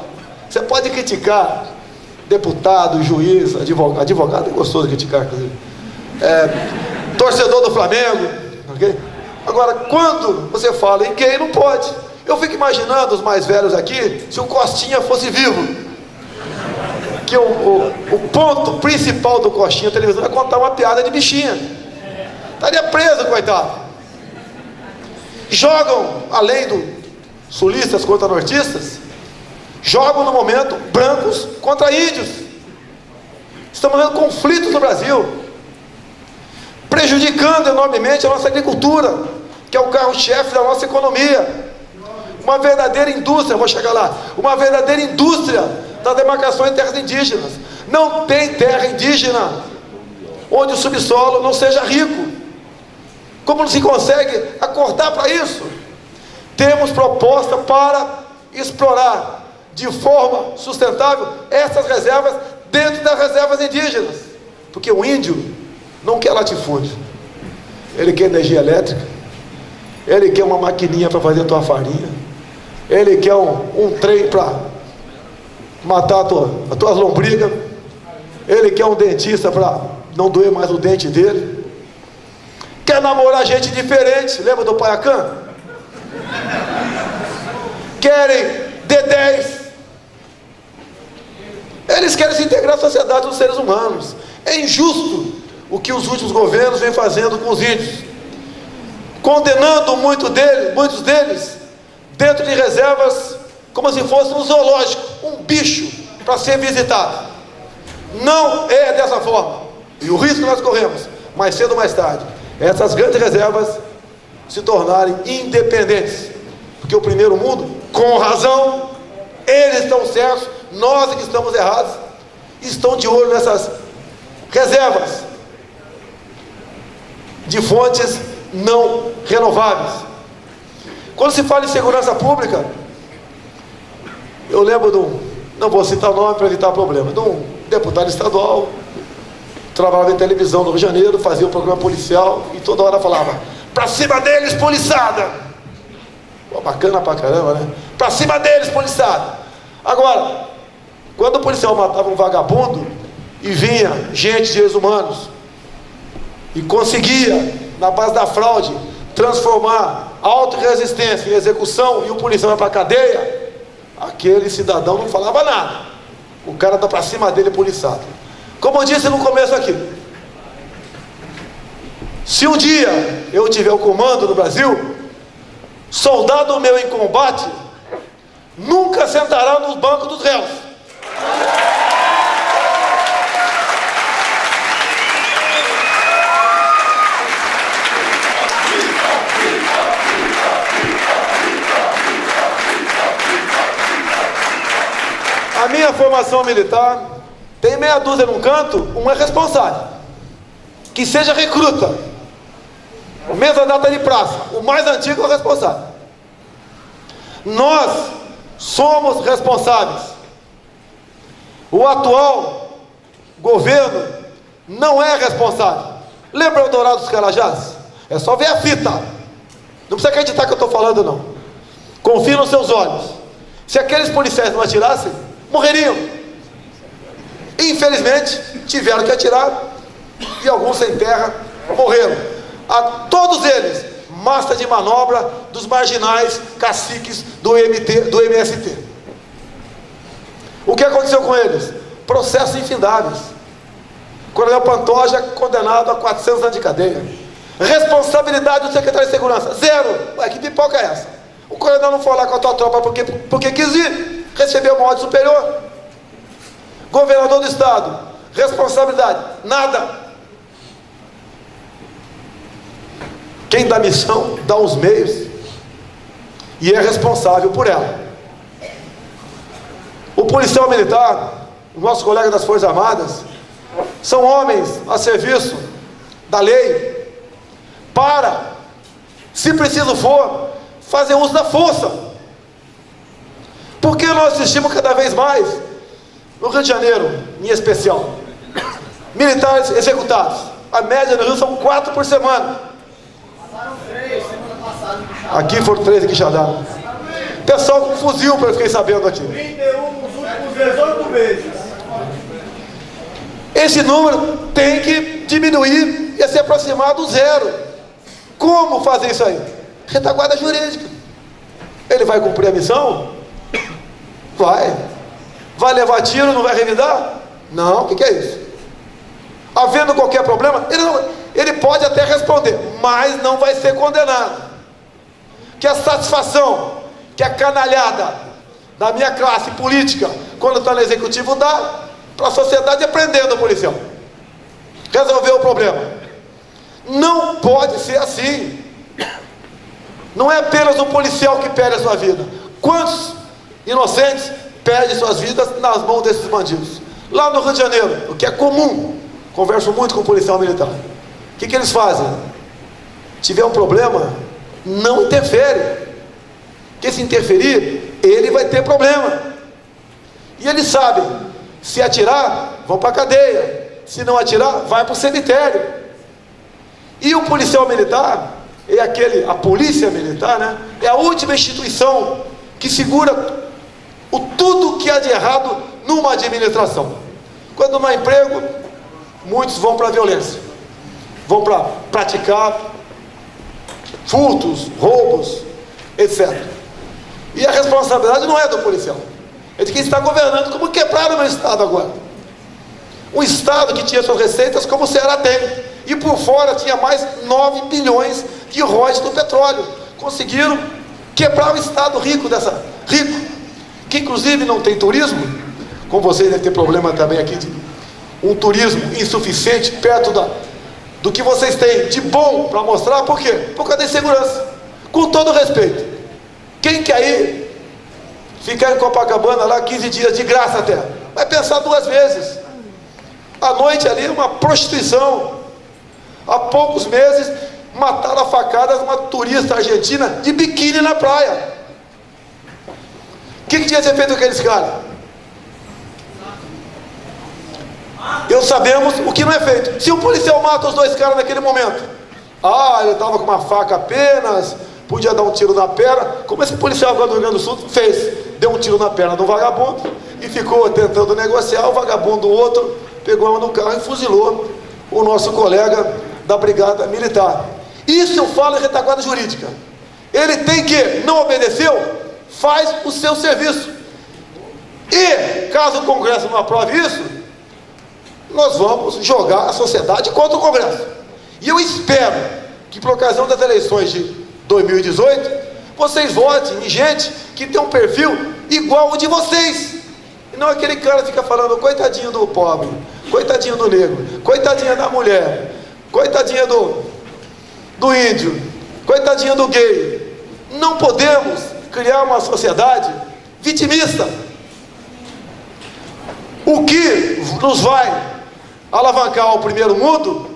você pode criticar deputado, juiz, advogado é gostoso de criticar, inclusive, torcedor do Flamengo, okay? Agora, quando você fala em gay, não pode. Eu fico imaginando os mais velhos aqui, se o Costinha fosse vivo, que o ponto principal do Costinha televisão é contar uma piada de bichinha. Estaria preso, coitado. Jogam, além do sulistas contra nortistas, jogam no momento brancos contra índios. Estamos vendo conflitos no Brasil, prejudicando enormemente a nossa agricultura, que é o carro-chefe da nossa economia. Uma verdadeira indústria, vou chegar lá, uma verdadeira indústria da demarcação em terras indígenas. Não tem terra indígena onde o subsolo não seja rico. Como não se consegue acordar para isso? Temos proposta para explorar de forma sustentável essas reservas dentro das reservas indígenas. Porque o índio não quer latifúndio, ele quer energia elétrica, ele quer uma maquininha para fazer a tua farinha, ele quer um trem para matar as tuas lombrigas, ele quer um dentista para não doer mais o dente dele, quer namorar gente diferente, lembra do Paiacã? Querem D10, eles querem se integrar à sociedade dos seres humanos. É injusto o que os últimos governos vêm fazendo com os índios, condenando muitos deles dentro de reservas como se fosse um zoológico, um bicho para ser visitado. Não é dessa forma. E o risco que nós corremos, mais cedo ou mais tarde, é essas grandes reservas se tornarem independentes. Porque o primeiro mundo, com razão, eles estão certos, nós é que estamos errados, estão de olho nessas reservas de fontes não renováveis. Quando se fala em segurança pública, eu lembro não vou citar o nome para evitar problema, de um deputado estadual, trabalhava em televisão no Rio de Janeiro, fazia um programa policial e toda hora falava: pra cima deles, poliçada! Pô, bacana pra caramba, né? Pra cima deles, poliçada! Agora, quando o policial matava um vagabundo e vinha gente de direitos humanos e conseguia, na base da fraude, transformar auto-resistência em execução e o policial ia para a cadeia, aquele cidadão não falava nada. O cara está para cima dele poliçado. Como eu disse no começo aqui, se um dia eu tiver o comando no Brasil, soldado meu em combate nunca sentará nos bancos dos réus. A minha formação militar tem meia dúzia num canto, um é responsável. Que seja recruta. Mesma data de praça, o mais antigo é o responsável. Nós somos responsáveis. O atual governo não é responsável. Lembra o Dourado dos Carajás? É só ver a fita. Não precisa acreditar que eu estou falando, não. Confie nos seus olhos. Se aqueles policiais não atirassem, morreriam. Infelizmente, tiveram que atirar e alguns sem terra morreram. A todos eles, massa de manobra dos marginais caciques do MST. O que aconteceu com eles? Processos infindáveis. Coronel Pantoja condenado a 400 anos de cadeia. Responsabilidade do secretário de segurança, zero. Ué, que pipoca é essa? O coronel não foi lá com a tua tropa porque quis ir, recebeu uma ordem superior. Governador do estado, responsabilidade, nada. Quem dá missão, dá os meios e é responsável por ela. O policial militar, os nossos colegas das Forças Armadas, são homens a serviço da lei para, se preciso for, fazer uso da força. Porque nós assistimos cada vez mais, no Rio de Janeiro, em especial, militares executados. A média no Rio são 4 por semana. Aqui foram 3 aqui já dá. Pessoal com fuzil, eu fiquei sabendo aqui. 31 nos últimos 18 meses. Esse número tem que diminuir e se aproximar do zero. Como fazer isso aí? Retaguarda jurídica. Ele vai cumprir a missão? Vai. Vai levar tiro, não vai revidar? Não, o que é isso? Havendo qualquer problema, ele pode até responder, mas não vai ser condenado. Que a satisfação que a canalhada da minha classe política, quando está no executivo, dá para a sociedade aprendendo o policial. Resolveu o problema. Não pode ser assim. Não é apenas o policial que perde a sua vida. Quantos inocentes perdem suas vidas nas mãos desses bandidos? Lá no Rio de Janeiro, o que é comum, converso muito com o policial militar. O que eles fazem? Tiver um problema, não interfere. Porque se interferir, ele vai ter problema. E eles sabem, se atirar, vão para a cadeia. Se não atirar, vai para o cemitério. E o policial militar é a polícia militar, né? É a última instituição que segura tudo que há de errado numa administração. Quando não há emprego, muitos vão para a violência. Vão para praticar furtos, roubos, etc. E a responsabilidade não é do policial, é de quem está governando, como quebraram o meu estado agora. Um estado que tinha suas receitas como o Ceará tem, e por fora tinha mais 9 bilhões de royalties do petróleo. Conseguiram quebrar o estado rico, que inclusive não tem turismo, como vocês devem ter problema também aqui, de um turismo insuficiente perto do que vocês têm de bom para mostrar. Por quê? Por causa da insegurança. Com todo respeito, quem quer ir ficar em Copacabana lá 15 dias de graça até, vai pensar 2 vezes. A noite ali é uma prostituição. Há poucos meses mataram a facadas uma turista argentina de biquíni na praia. O que tinha que ser feito com aqueles caras? Sabemos o que não é feito. Se o policial mata os 2 caras naquele momento, ele estava com uma faca apenas, podia dar um tiro na perna, como esse policial agora do Rio Grande do Sul fez. Deu um tiro na perna do vagabundo e ficou tentando negociar. O vagabundo, outro, pegou uma no carro e fuzilou o nosso colega da brigada militar. Isso eu falo em retaguarda jurídica. Ele tem que, não obedeceu, faz o seu serviço. E caso o Congresso não aprove isso, nós vamos jogar a sociedade contra o Congresso. E eu espero que, por ocasião das eleições de 2018, vocês votem em gente que tem um perfil igual ao de vocês. E não aquele cara que fica falando, coitadinho do pobre, coitadinho do negro, coitadinha da mulher, coitadinha do índio, coitadinha do gay. Não podemos criar uma sociedade vitimista. O que nos vai alavancar ao primeiro mundo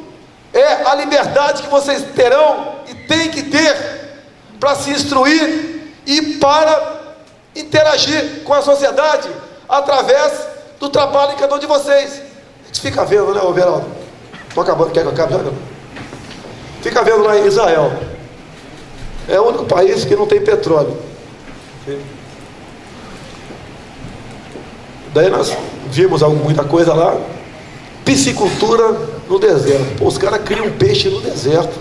é a liberdade que vocês terão e têm que ter para se instruir e para interagir com a sociedade através do trabalho de cada um de vocês. A gente fica vendo, né, Veraldo? Estou acabando, quer que eu acabe? Já não. Fica vendo lá em Israel. É o único país que não tem petróleo. Daí nós vimos muita coisa lá. Piscicultura no deserto. Pô, os caras criam um peixe no deserto.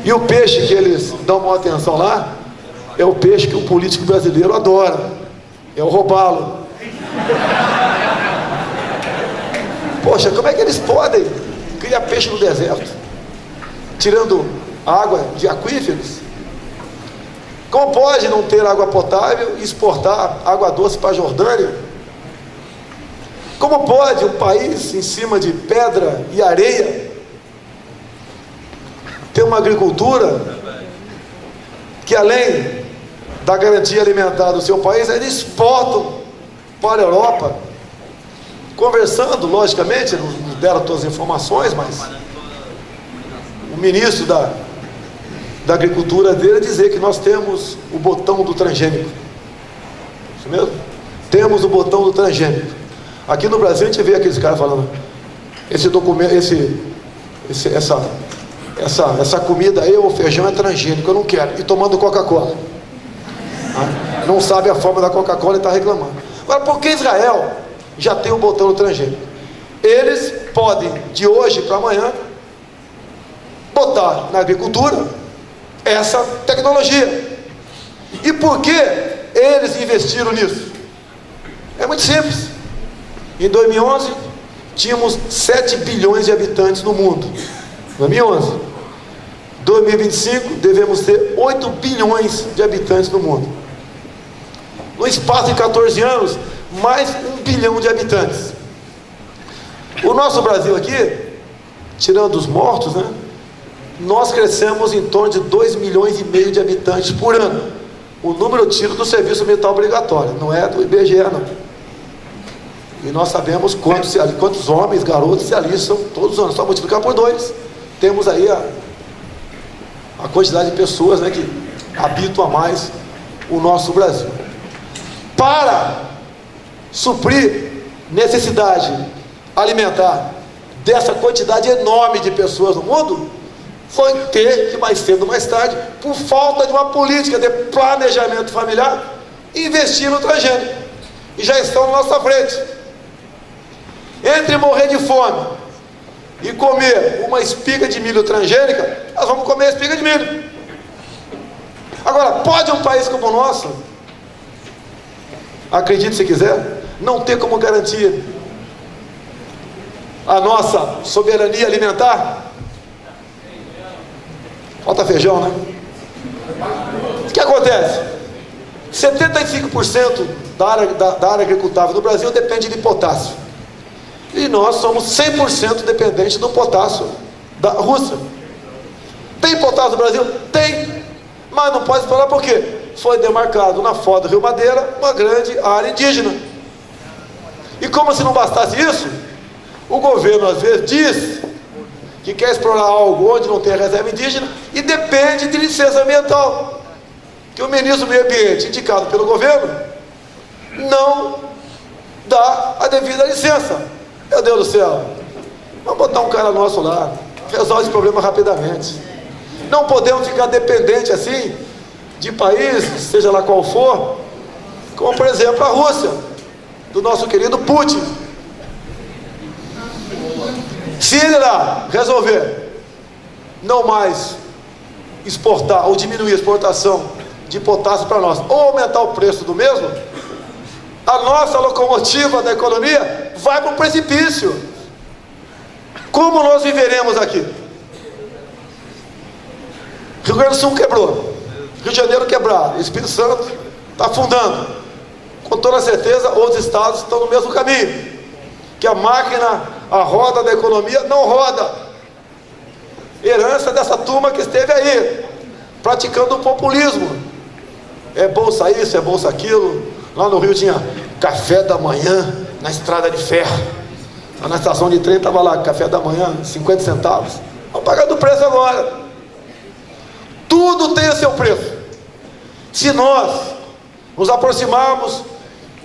E o peixe que eles dão maior atenção lá é o peixe que o político brasileiro adora. É o robalo. Poxa, como é que eles podem criar peixe no deserto? Tirando água de aquíferos? Como pode não ter água potável e exportar água doce para a Jordânia? Como pode um país em cima de pedra e areia ter uma agricultura que, além da garantia alimentar do seu país, eles exportam para a Europa? Conversando, logicamente, não deram todas as informações, mas o ministro da Agricultura dele dizer que nós temos o botão do transgênico. Isso mesmo? Temos o botão do transgênico. Aqui no Brasil a gente vê aqueles caras falando: esse documento, essa comida aí, o feijão é transgênico, eu não quero. E tomando Coca-Cola. Não sabe a forma da Coca-Cola e está reclamando. Agora, por que Israel já tem o botão do transgênico? Eles podem, de hoje para amanhã, botar na agricultura essa tecnologia. E por que eles investiram nisso? É muito simples. Em 2011 tínhamos 7 bilhões de habitantes no mundo. 2011. 2025 devemos ter 8 bilhões de habitantes no mundo. No espaço de 14 anos, mais 1 bilhão de habitantes. O nosso Brasil aqui, tirando os mortos, né, nós crescemos em torno de 2,5 milhões de habitantes por ano. O número eu tiro do serviço militar obrigatório, não é do IBGE, não. E nós sabemos quantos homens, garotos se alistam todos os anos. Só multiplicar por 2, temos aí a quantidade de pessoas, né, que habitam a mais o nosso Brasil. Para suprir necessidade alimentar dessa quantidade enorme de pessoas no mundo, foi ter que, mais cedo ou mais tarde, por falta de uma política de planejamento familiar, investir no transgênico. E já estão na nossa frente. Entre morrer de fome e comer uma espiga de milho transgênica, nós vamos comer a espiga de milho. Agora, pode um país como o nosso, acredite se quiser, não ter como garantir a nossa soberania alimentar? Falta feijão, né? O que acontece? 75% da área agricultável do Brasil depende de potássio. E nós somos 100% dependentes do potássio da Rússia. Tem potássio no Brasil? Tem. Mas não pode explorar por quê? Foi demarcado na foz do Rio Madeira uma grande área indígena. E como se não bastasse isso, o governo às vezes diz que quer explorar algo onde não tem reserva indígena e depende de licença ambiental, que o ministro do Meio Ambiente, indicado pelo governo, não dá a devida licença. Meu Deus do céu, vamos botar um cara nosso lá, resolve esse problema rapidamente. Não podemos ficar dependentes assim de países, seja lá qual for, como por exemplo a Rússia, do nosso querido Putin. Se ele lá resolver não mais exportar ou diminuir a exportação de potássio para nós, ou aumentar o preço do mesmo, a nossa locomotiva da economia vai para o precipício. Como nós viveremos aqui? Rio Grande do Sul quebrou, Rio de Janeiro quebrado, Espírito Santo está afundando. Com toda certeza outros estados estão no mesmo caminho, que a máquina, a roda da economia não roda. Herança dessa turma que esteve aí praticando o populismo. É bolsa isso, é bolsa aquilo. Lá no Rio tinha café da manhã na estrada de ferro. Na estação de trem estava lá, café da manhã, 50 centavos. Vamos pagar do preço agora. Tudo tem o seu preço. Se nós nos aproximarmos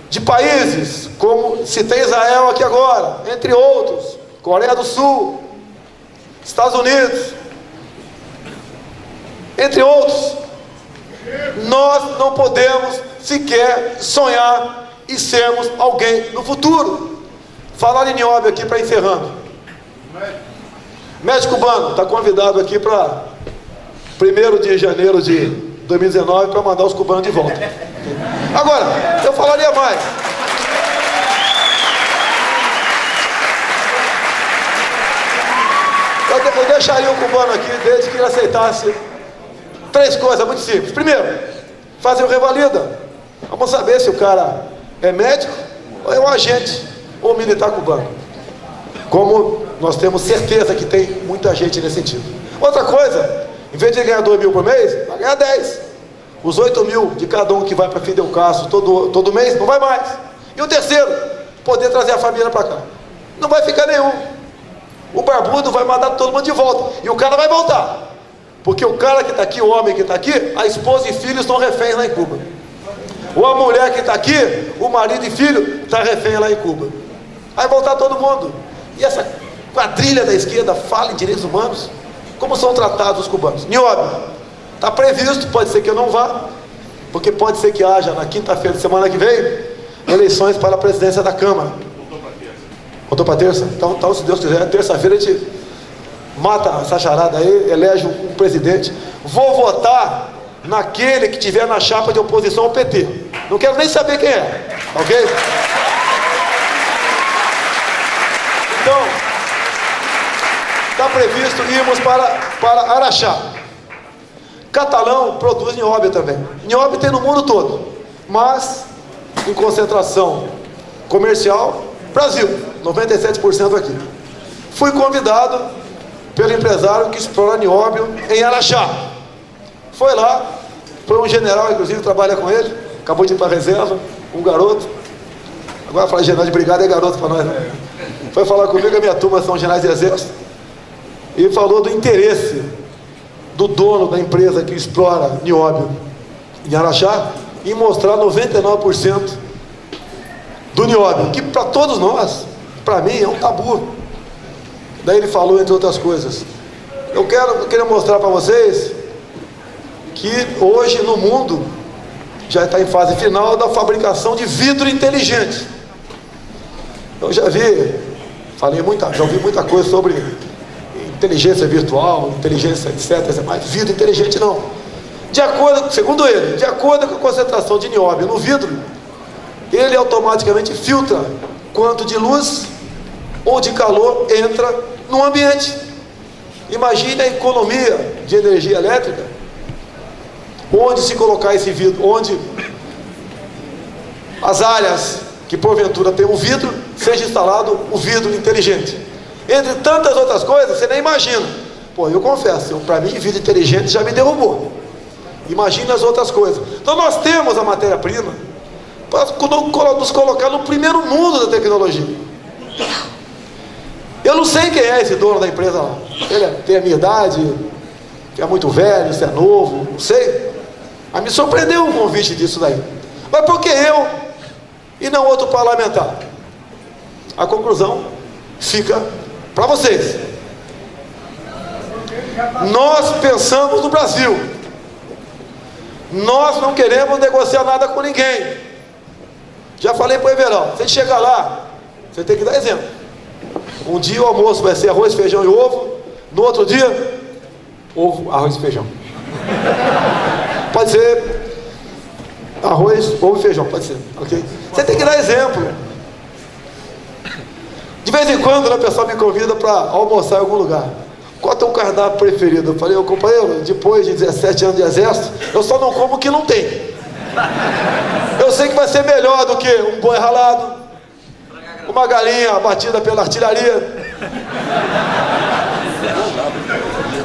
de países como citei Israel aqui agora, entre outros, Coreia do Sul, Estados Unidos, entre outros, nós não podemos sequer sonhar e sermos alguém no futuro. Falar em Nióbio aqui para encerrando. Médico cubano, está convidado aqui para 1º de janeiro de 2019 para mandar os cubanos de volta. Agora, eu falaria mais. Eu deixaria o cubano aqui desde que ele aceitasse 3 coisas muito simples. Primeiro, fazer o revalida. Vamos saber se o cara é médico ou é um agente ou militar cubano. Como nós temos certeza que tem muita gente nesse sentido. Outra coisa, em vez de ganhar 2 mil por mês, vai ganhar 10. Os 8 mil de cada um que vai para Fidel Castro todo mês, não vai mais. E o terceiro, poder trazer a família para cá. Não vai ficar nenhum. O barbudo vai mandar todo mundo de volta. E o cara vai voltar. Porque o cara que está aqui, o homem que está aqui, a esposa e filhos estão reféns lá em Cuba. Ou a mulher que está aqui, o marido e filho está refém lá em Cuba. Vai voltar todo mundo. E essa quadrilha da esquerda fala em direitos humanos. Como são tratados os cubanos? Nióbio, está previsto, pode ser que eu não vá, porque pode ser que haja na quinta-feira de semana que vem eleições para a presidência da Câmara. Voltou para terça? Então, se Deus quiser, terça-feira a gente mata essa charada aí, elege um presidente. Vou votar naquele que tiver na chapa de oposição ao PT. Não quero nem saber quem é, ok? Então, está previsto irmos para Araxá. Catalão produz nióbio também. Nióbio tem no mundo todo, mas em concentração comercial, Brasil, 97% aqui. Fui convidado pelo empresário que explora nióbio em Araxá. Foi lá, foi um general, inclusive, trabalha com ele, acabou de ir para a reserva, um garoto. Agora falar general de brigada é garoto para nós, né? Foi falar comigo, a minha turma são generais de exército, e falou do interesse do dono da empresa que explora nióbio em Araxá em mostrar 99% do nióbio, que para todos nós, para mim, é um tabu. Daí ele falou, entre outras coisas, eu queria mostrar para vocês que hoje no mundo já está em fase final da fabricação de vidro inteligente. Eu já ouvi muita coisa sobre inteligência virtual, inteligência etc, mas vidro inteligente não. Segundo ele, de acordo com a concentração de nióbio no vidro, ele automaticamente filtra quanto de luz ou de calor entra no ambiente. Imagine a economia de energia elétrica, onde se colocar esse vidro, onde as áreas que porventura tem um vidro, seja instalado o vidro inteligente. Entre tantas outras coisas, você nem imagina. Pô, eu confesso, para mim vidro inteligente já me derrubou. Imagine as outras coisas. Então nós temos a matéria-prima para nos colocar no primeiro mundo da tecnologia. Eu não sei quem é esse dono da empresa lá. Ele tem a minha idade, é muito velho, se é novo, não sei. Mas me surpreendeu o convite disso daí. Mas por que eu e não outro parlamentar? A conclusão fica para vocês. Nós pensamos no Brasil. Nós não queremos negociar nada com ninguém. Já falei para o Everaldo, você chegar lá, você tem que dar exemplo. Um dia o almoço vai ser arroz, feijão e ovo. No outro dia, ovo, arroz e feijão. Pode ser arroz, ovo e feijão, pode ser, ok? Você tem que dar exemplo. De vez em quando a pessoa me convida para almoçar em algum lugar. Qual é o teu cardápio preferido? Eu falei, companheiro, depois de 17 anos de exército, eu só não como o que não tem. Eu sei que vai ser melhor do que um boi ralado, uma galinha batida pela artilharia.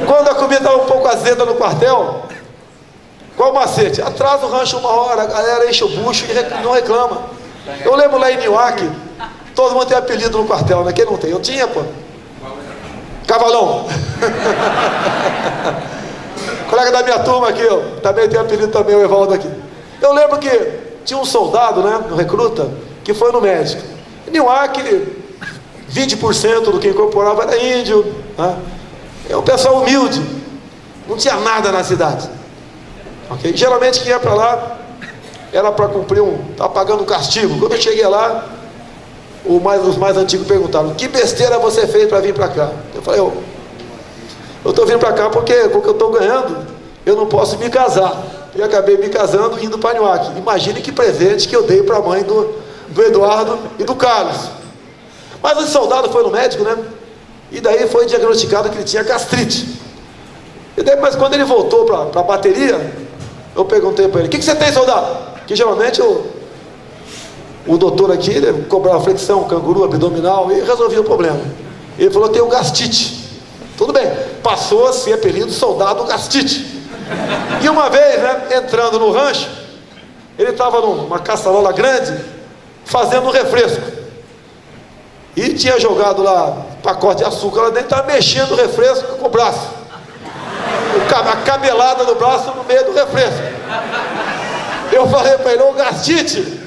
Quando a comida está um pouco azeda no quartel, qual o macete? Atrasa o rancho 1 hora, a galera enche o bucho e não reclama. Eu lembro lá em Niuaque, todo mundo tem apelido no quartel, né? Quem não tem? Eu tinha, pô. Cavalão. Colega da minha turma aqui, ó, também tem apelido também, o Evaldo aqui. Eu lembro que tinha um soldado, né, no recruta, que foi no médico. Em Niuaque, 20% do que incorporava era índio, né? É um pessoal humilde, não tinha nada na cidade. Okay? Geralmente quem ia para lá era para cumprir estava pagando um castigo. Quando eu cheguei lá, os mais antigos perguntaram: que besteira você fez para vir para cá? Eu falei: eu estou vindo para cá porque com o que eu estou ganhando, eu não posso me casar. E acabei me casando indo para Nhoaque. Imagine que presente que eu dei para a mãe do Eduardo e do Carlos. Mas o soldado foi no médico, né? E daí foi diagnosticado que ele tinha gastrite. E daí, mas quando ele voltou para a bateria, eu perguntei para ele: o que você tem, soldado? Que geralmente o doutor aqui, ele cobrava flexão, canguru, abdominal, e resolvia o problema. Ele falou: eu tenho gastite. Tudo bem, passou a ser apelido soldado gastite. E uma vez, né, entrando no rancho, ele estava numa caçarola grande, fazendo um refresco. E tinha jogado lá pacote de açúcar lá dentro, estava mexendo o refresco com o braço. A cabelada do braço no meio do refresco. Eu falei para ele: ô gastite,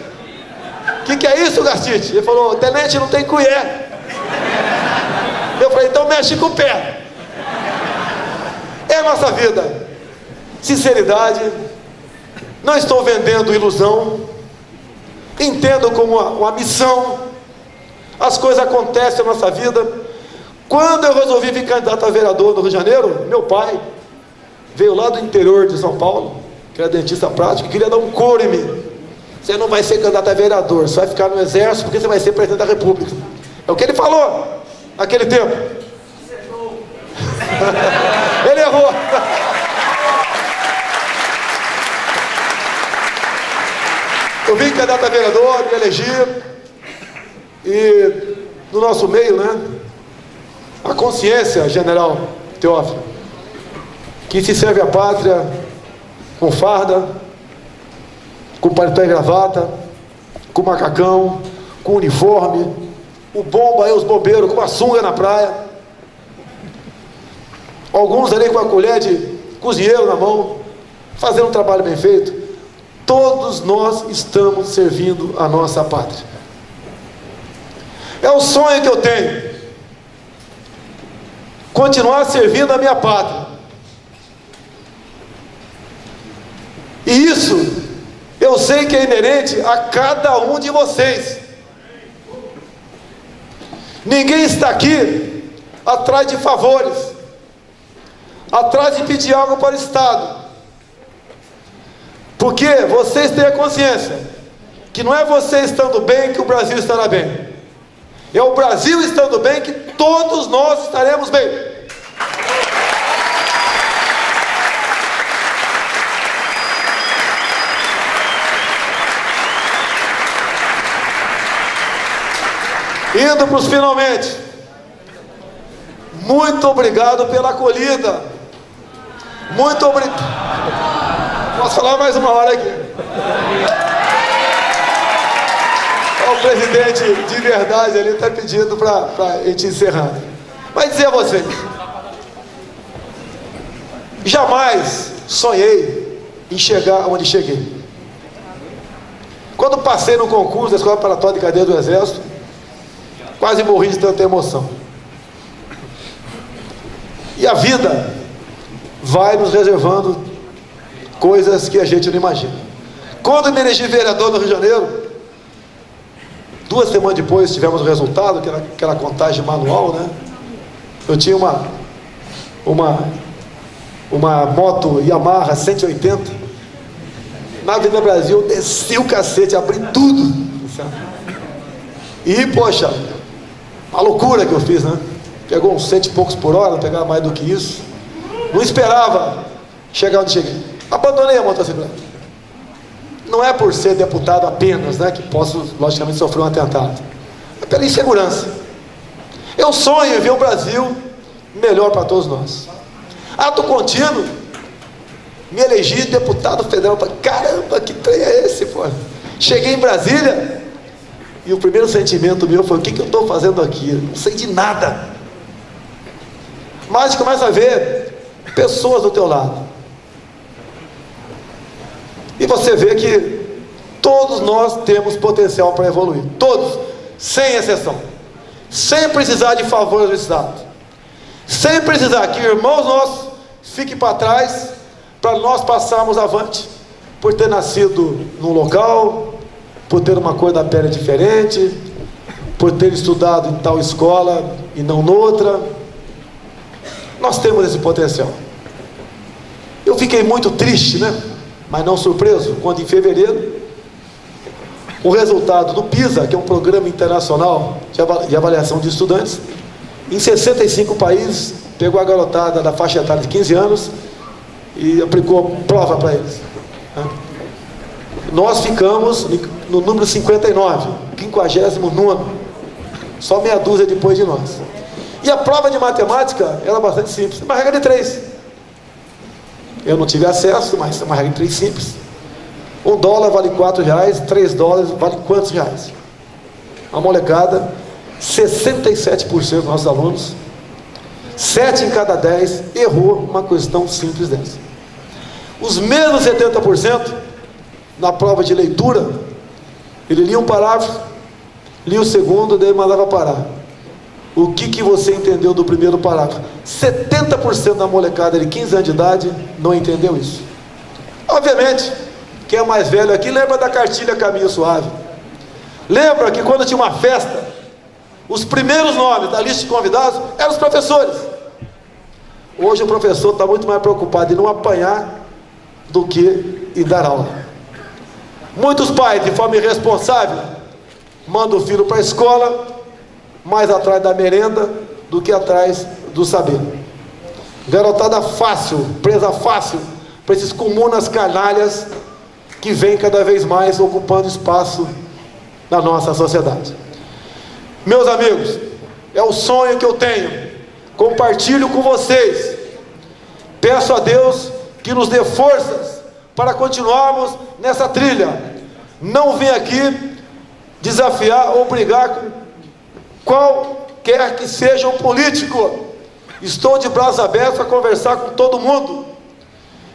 o que é isso, gastite? Ele falou: tenente, não tem colher. Eu falei: então mexe com o pé. É a nossa vida. Sinceridade. Não estou vendendo ilusão. Entendo como uma missão. As coisas acontecem na nossa vida. Quando eu resolvi vir candidato a vereador no Rio de Janeiro, meu pai veio lá do interior de São Paulo, que era dentista prático, queria dar um couro em mim. Você não vai ser candidato a vereador, você vai ficar no exército porque você vai ser presidente da república. É o que ele falou naquele tempo. Ele errou. Eu vim candidato a vereador, me elegi. E no nosso meio, né, a consciência, general Teófilo, que se serve a pátria com farda, com paletó e gravata, com macacão, com uniforme, o bomba aí, os bombeiros com a sunga na praia, alguns ali com a colher de cozinheiro na mão, fazendo um trabalho bem feito. Todos nós estamos servindo a nossa pátria. É o sonho que eu tenho, continuar servindo a minha pátria. E isso eu sei que é inerente a cada um de vocês. Ninguém está aqui atrás de favores, atrás de pedir algo para o Estado, porque vocês têm a consciência que não é você estando bem que o Brasil estará bem. É o Brasil estando bem que todos nós estaremos bem. Indo para os finalmente. Muito obrigado pela acolhida. Muito obrigado. Posso falar mais uma hora aqui? O presidente de verdade ali está pedindo para a gente encerrar. Mas dizer a vocês, jamais sonhei em chegar onde cheguei. Quando passei no concurso da Escola Preparatória de Cadeia do Exército, quase morri de tanta emoção. E a vida vai nos reservando coisas que a gente não imagina. Quando me elegi vereador no Rio de Janeiro, 2 semanas depois tivemos o resultado, que era aquela contagem manual, né? Eu tinha uma moto Yamaha 180. Na Avenida Brasil, eu desci o cacete, abri tudo. E, poxa, uma loucura que eu fiz, né? Pegou uns 100 e poucos por hora, não pegava mais do que isso. Não esperava chegar onde cheguei. Abandonei a motocicleta. Não é por ser deputado apenas, né, que posso, logicamente, sofrer um atentado. É pela insegurança. Eu sonho em ver um Brasil melhor para todos nós. Ato contínuo, me elegi deputado federal. Caramba, que trem é esse, pô? Cheguei em Brasília e o primeiro sentimento meu foi: o que eu estou fazendo aqui? Eu não sei de nada. Mas começa a ver pessoas do teu lado. E você vê que todos nós temos potencial para evoluir. Todos, sem exceção. Sem precisar de favor do Estado. Sem precisar que irmãos nossos fiquem para trás para nós passarmos avante. Por ter nascido num local, por ter uma cor da pele diferente, por ter estudado em tal escola e não noutra. Nós temos esse potencial. Eu fiquei muito triste, né? Mas não surpreso, quando em fevereiro, o resultado do PISA, que é um programa internacional de avaliação de estudantes, em 65 países, pegou a garotada da faixa etária de 15 anos e aplicou prova para eles. Nós ficamos no número 59, 59º, só meia dúzia depois de nós. E a prova de matemática era bastante simples, uma regra de 3. Eu não tive acesso, mas é uma regra de 3 simples. $1 vale R$4, $3 vale quantos reais? A molecada, 67% dos nossos alunos, 7 em cada 10 errou uma questão simples dessa. Os menos 70%, na prova de leitura, ele lia um parágrafo, lia o segundo, daí mandava parar. O que você entendeu do primeiro parágrafo? 70% da molecada de 15 anos de idade não entendeu isso. Obviamente, quem é mais velho aqui lembra da cartilha Caminho Suave. Lembra que quando tinha uma festa, os primeiros nomes da lista de convidados eram os professores. Hoje o professor está muito mais preocupado em não apanhar do que em dar aula. Muitos pais, de forma irresponsável, mandam o filho para a escola mais atrás da merenda do que atrás do saber. Garotada fácil, presa fácil para esses comunas canalhas que vem cada vez mais ocupando espaço na nossa sociedade. Meus amigos, é o sonho que eu tenho, compartilho com vocês. Peço a Deus que nos dê forças para continuarmos nessa trilha. Não vim aqui desafiar ou brigar com qualquer que seja um político. Estou de braços abertos a conversar com todo mundo.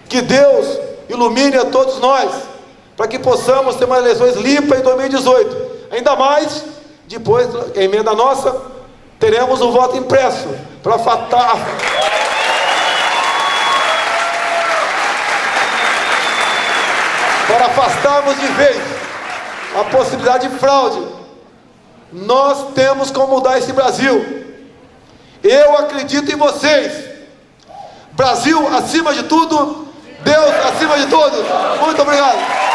Que Deus ilumine a todos nós, para que possamos ter umas eleições limpas em 2018. Ainda mais, depois da emenda nossa, teremos o voto impresso, para afastarmos de vez a possibilidade de fraude. Nós temos como mudar esse Brasil. Eu acredito em vocês. Brasil acima de tudo, Deus acima de todos. Muito obrigado.